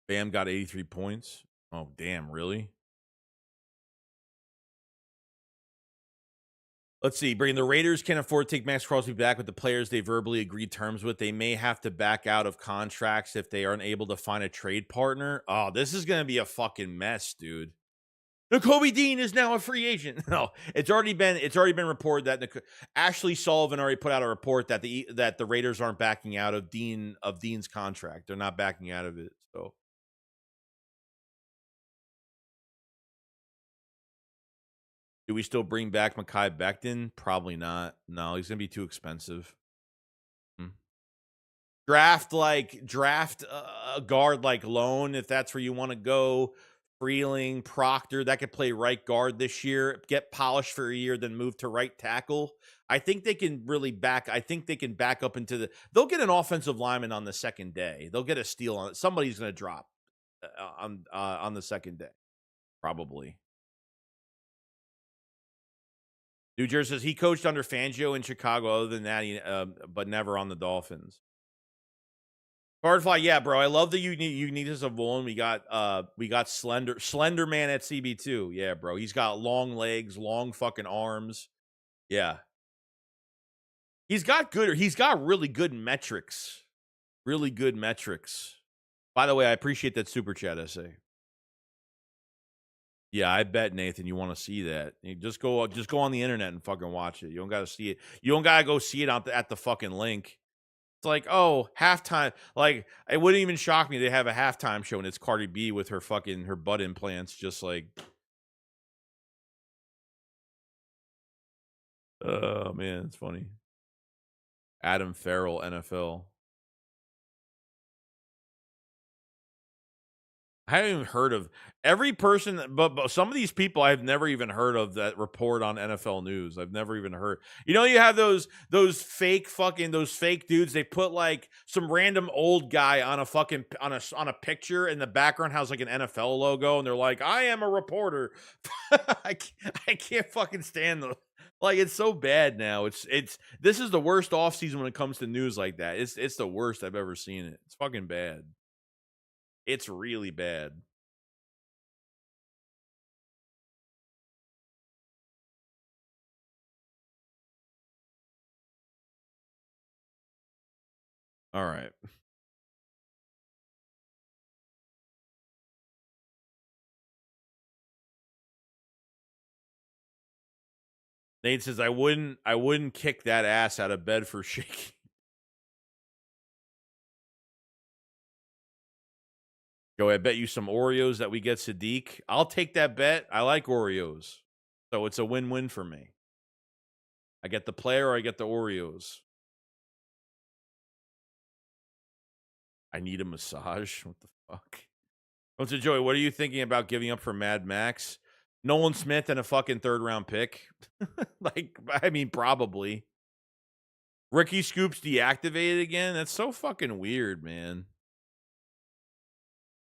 Bam got 83 points. Oh, damn, really? Let's see. Bring the Raiders can't afford to take Maxx Crosby back with the players they verbally agreed terms with. They may have to back out of contracts if they aren't able to find a trade partner. Oh, this is going to be a fucking mess, dude. Nakobe Dean is now a free agent. No, it's already been reported that Ashley Sullivan already put out a report that the Raiders aren't backing out of Dean's contract. They're not backing out of it. So do we still bring back Mekhi Becton? Probably not. No, he's gonna be too expensive. Draft a guard like Lone if that's where you want to go. Freeling, Proctor, that could play right guard this year, get polished for a year, then move to right tackle. I think they can really back. I think they can back up into they'll get an offensive lineman on the second day. They'll get a steal on it. Somebody's going to drop on the second day, probably. New Jersey says he coached under Fangio in Chicago. Other than that, but never on the Dolphins. Bardfly, yeah, bro. I love the uniqueness of Woolen. We got Slender Man at CB2. Yeah, bro. He's got long legs, long fucking arms. Yeah. He's got really good metrics. Really good metrics. By the way, I appreciate that super chat essay. Yeah, I bet, Nathan, you want to see that. You just go on the internet and fucking watch it. You don't got to see it. You don't got to go see it at the fucking link. It's like, oh, halftime. Like, it wouldn't even shock me. They have a halftime show and it's Cardi B with her butt implants, just like, oh man, it's funny. Adam Farrell, NFL. I haven't even heard of every person, but some of these people I've never even heard of that report on NFL news. I've never even heard. You know, you have those fake dudes. They put like some random old guy on a fucking on a picture, and the background has like an NFL logo, and they're like, "I am a reporter." I can't fucking stand them. Like, it's so bad now. This is the worst offseason when it comes to news like that. It's the worst I've ever seen it. It's fucking bad. It's really bad. All right. Nate says I wouldn't kick that ass out of bed for shaking. Go, I bet you some Oreos that we get Sadiq. I'll take that bet. I like Oreos. So it's a win-win for me. I get the player or I get the Oreos. I need a massage. What the fuck? What's it, Joey? What are you thinking about giving up for Mad Max? Nolan Smith and a fucking third-round pick? Like, I mean, probably. Ricky Scoops deactivated again? That's so fucking weird, man.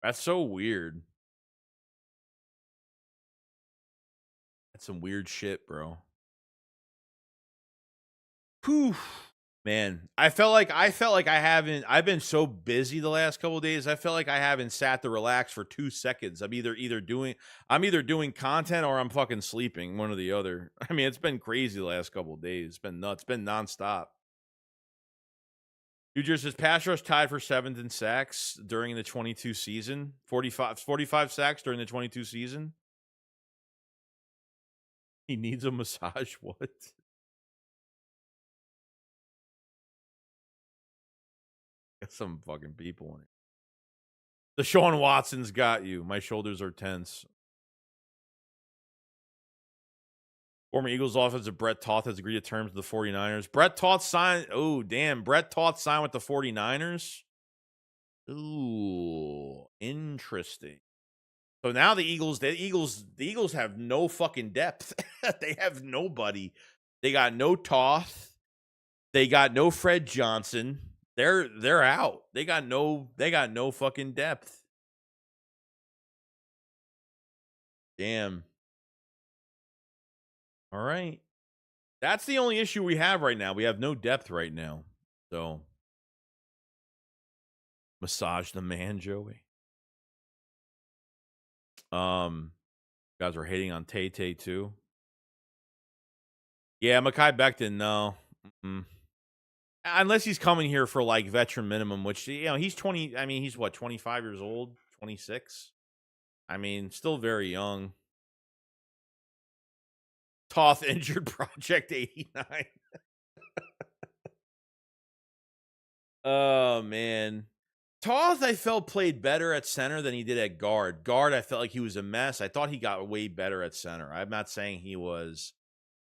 That's so weird. That's some weird shit, bro. Whew. Man, I felt like I haven't. I've been so busy the last couple of days. I felt like I haven't sat to relax for 2 seconds. I'm either doing content or I'm fucking sleeping, one or the other. I mean, it's been crazy the last couple of days. It's been nuts. It's been nonstop. New Jersey's pass rush tied for 7th in sacks during the 22 season. 45 sacks during the 22 season. He needs a massage. What? Got some fucking people in it. Deshaun Watson's got you. My shoulders are tense. Former Eagles offensive Brett Toth has agreed to terms with the 49ers. Brett Toth signed. Oh, damn. Brett Toth signed with the 49ers. Ooh, interesting. So now the Eagles have no fucking depth. They have nobody. They got no Toth. They got no Fred Johnson. They're out. They got no fucking depth. Damn. All right. That's the only issue we have right now. We have no depth right now. So massage the man, Joey. Guys are hating on Tay too. Yeah, Mekhi Becton, no. Unless he's coming here for like veteran minimum, which he's 20. I mean, he's what, 25 years old, 26. I mean, still very young. Toth injured Project 89. Oh man. Toth, I felt, played better at center than he did at guard. Guard, I felt like he was a mess. I thought he got way better at center. I'm not saying he was.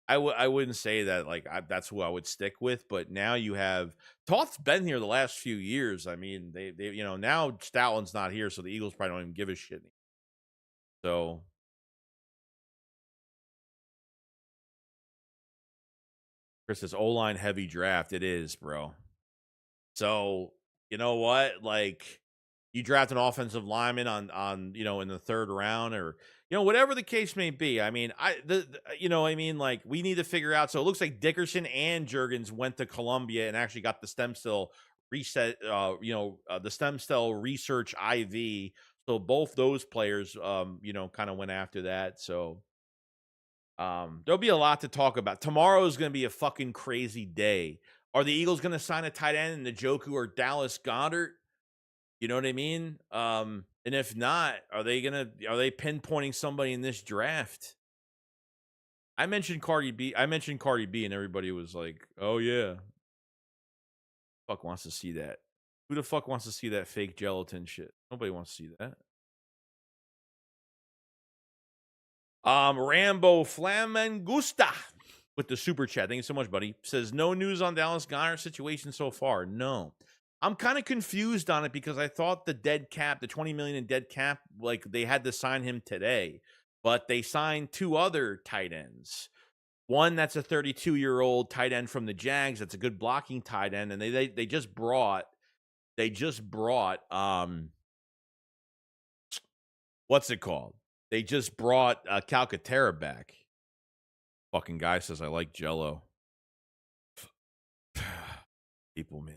I wouldn't say that that's who I would stick with. But now you have Toth's been here the last few years. I mean, they now Stoutland's not here, so the Eagles probably don't even give a shit. So Chris says O-line heavy draft. It is, bro. So you know what? Like, you draft an offensive lineman on in the third round, or whatever the case may be. I mean, like, we need to figure out. So it looks like Dickerson and Juergens went to Columbia and actually got the stem cell reset. The stem cell research IV. So both those players, kind of went after that. So there'll be a lot to talk about. Tomorrow is going to be a fucking crazy day. Are the Eagles going to sign a tight end in Njoku or Dallas Goedert? You know what I mean? And if not, are they pinpointing somebody in this draft? I mentioned Cardi B, and everybody was like, "Oh yeah." Fuck wants to see that? Who the fuck wants to see that fake gelatin shit? Nobody wants to see that. Rambo Flamengusta with the super chat. Thank you so much, buddy. Says no news on Dallas Goedert situation so far. No. I'm kind of confused on it because I thought the dead cap, the $20 million in dead cap, like they had to sign him today, but they signed two other tight ends. One that's a 32-year-old tight end from the Jags. That's a good blocking tight end, and they just brought what's it called? They just brought Calcaterra back. Fucking guy says I like Jello. People, man.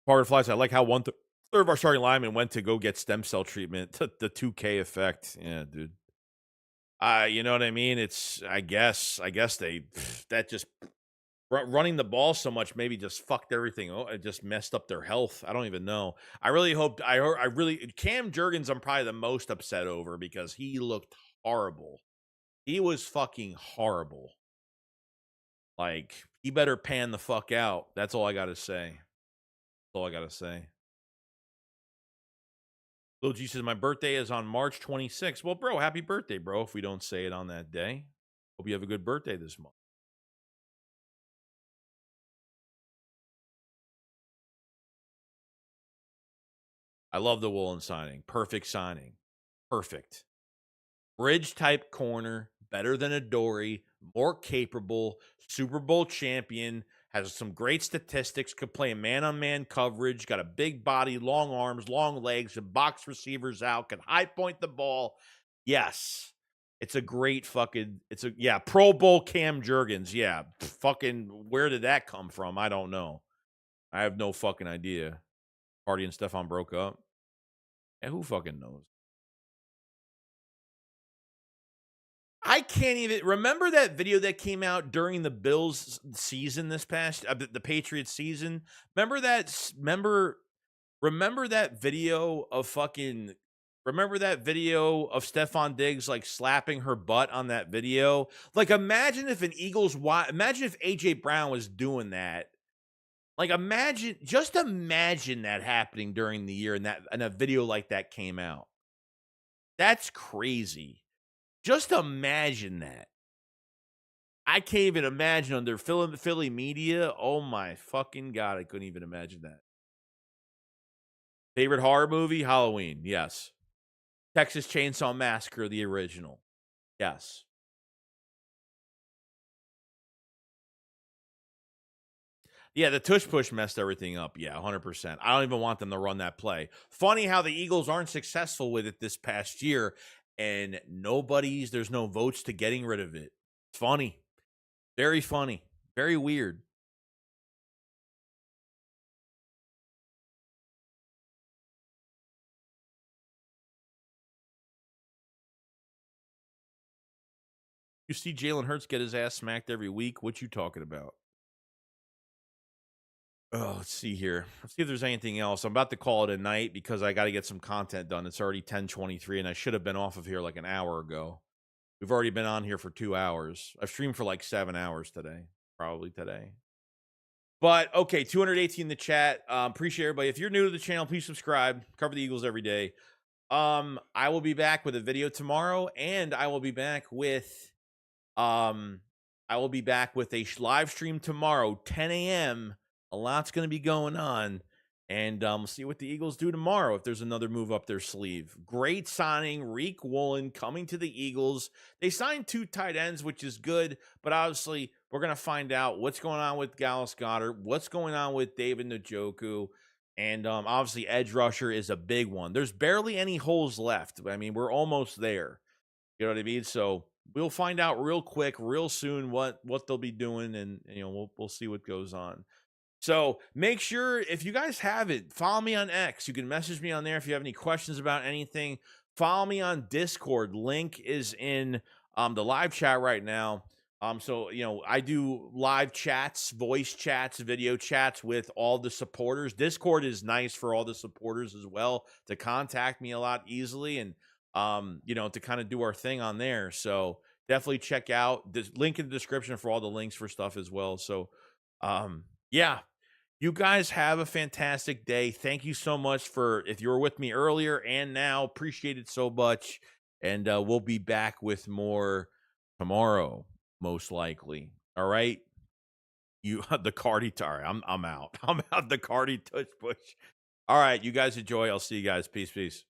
Part of flies. I like how one third of our starting linemen went to go get stem cell treatment. The 2K effect. Yeah, dude. You know what I mean? It's I guess they that just running the ball so much maybe just fucked everything. Oh, it just messed up their health. I don't even know. I really hope. Cam Juergens, I'm probably the most upset over because he looked horrible. He was fucking horrible. Like, he better pan the fuck out. That's all I gotta say. Lil G says, my birthday is on March 26th. Well, bro, happy birthday, bro, if we don't say it on that day. Hope you have a good birthday this month. I love the Woolen signing. Perfect signing. Perfect. Bridge type corner, better than Adoree, more capable, Super Bowl champion, has some great statistics, could play man-on-man coverage, got a big body, long arms, long legs, and box receivers out, can high point the ball. Yes. It's a great fucking, Pro Bowl Cam Juergens. Yeah. Fucking, where did that come from? I don't know. I have no fucking idea. Party and Stefan broke up. And who fucking knows? I can't even remember that video that came out during the Bills season this past the Patriots season. Remember that? Remember that video of fucking. Remember that video of Stephon Diggs like slapping her butt on that video? Like, imagine if imagine if AJ Brown was doing that. Like, just imagine that happening during the year and a video like that came out. That's crazy. Just imagine that. I can't even imagine under Philly media. Oh my fucking God, I couldn't even imagine that. Favorite horror movie? Halloween, yes. Texas Chainsaw Massacre, the original. Yes. Yeah, the tush push messed everything up. Yeah, 100%. I don't even want them to run that play. Funny how the Eagles aren't successful with it this past year, and there's no votes to getting rid of it. Funny. Very funny. Very weird. You see Jalen Hurts get his ass smacked every week. What you talking about? Oh, let's see here. Let's see if there's anything else. I'm about to call it a night because I got to get some content done. It's already 10:23, and I should have been off of here like an hour ago. We've already been on here for 2 hours. I've streamed for like 7 hours today, probably today. But okay, 218 in the chat. Appreciate everybody. If you're new to the channel, please subscribe. Cover the Eagles every day. I will be back with a video tomorrow, and I will be back with um a live stream tomorrow, 10 a.m. A lot's going to be going on, and we'll see what the Eagles do tomorrow if there's another move up their sleeve. Great signing, Tariq Woolen coming to the Eagles. They signed 2 tight ends, which is good, but obviously we're going to find out what's going on with Dallas Goedert, what's going on with David Njoku, and obviously edge rusher is a big one. There's barely any holes left. I mean, we're almost there. You know what I mean? So we'll find out real quick, real soon what they'll be doing, and we'll see what goes on. So make sure, if you guys have it, follow me on X. You can message me on there if you have any questions about anything. Follow me on Discord. Link is in the live chat right now. So I do live chats, voice chats, video chats with all the supporters. Discord is nice for all the supporters as well to contact me a lot easily, and to kind of do our thing on there. So definitely check out this link in the description for all the links for stuff as well. So yeah, you guys have a fantastic day. Thank you so much if you were with me earlier and now. Appreciate it so much. And we'll be back with more tomorrow, most likely. All right. You the Cardi tar. I'm out. I'm out the Cardi tush push. All right, you guys enjoy. I'll see you guys. Peace, peace.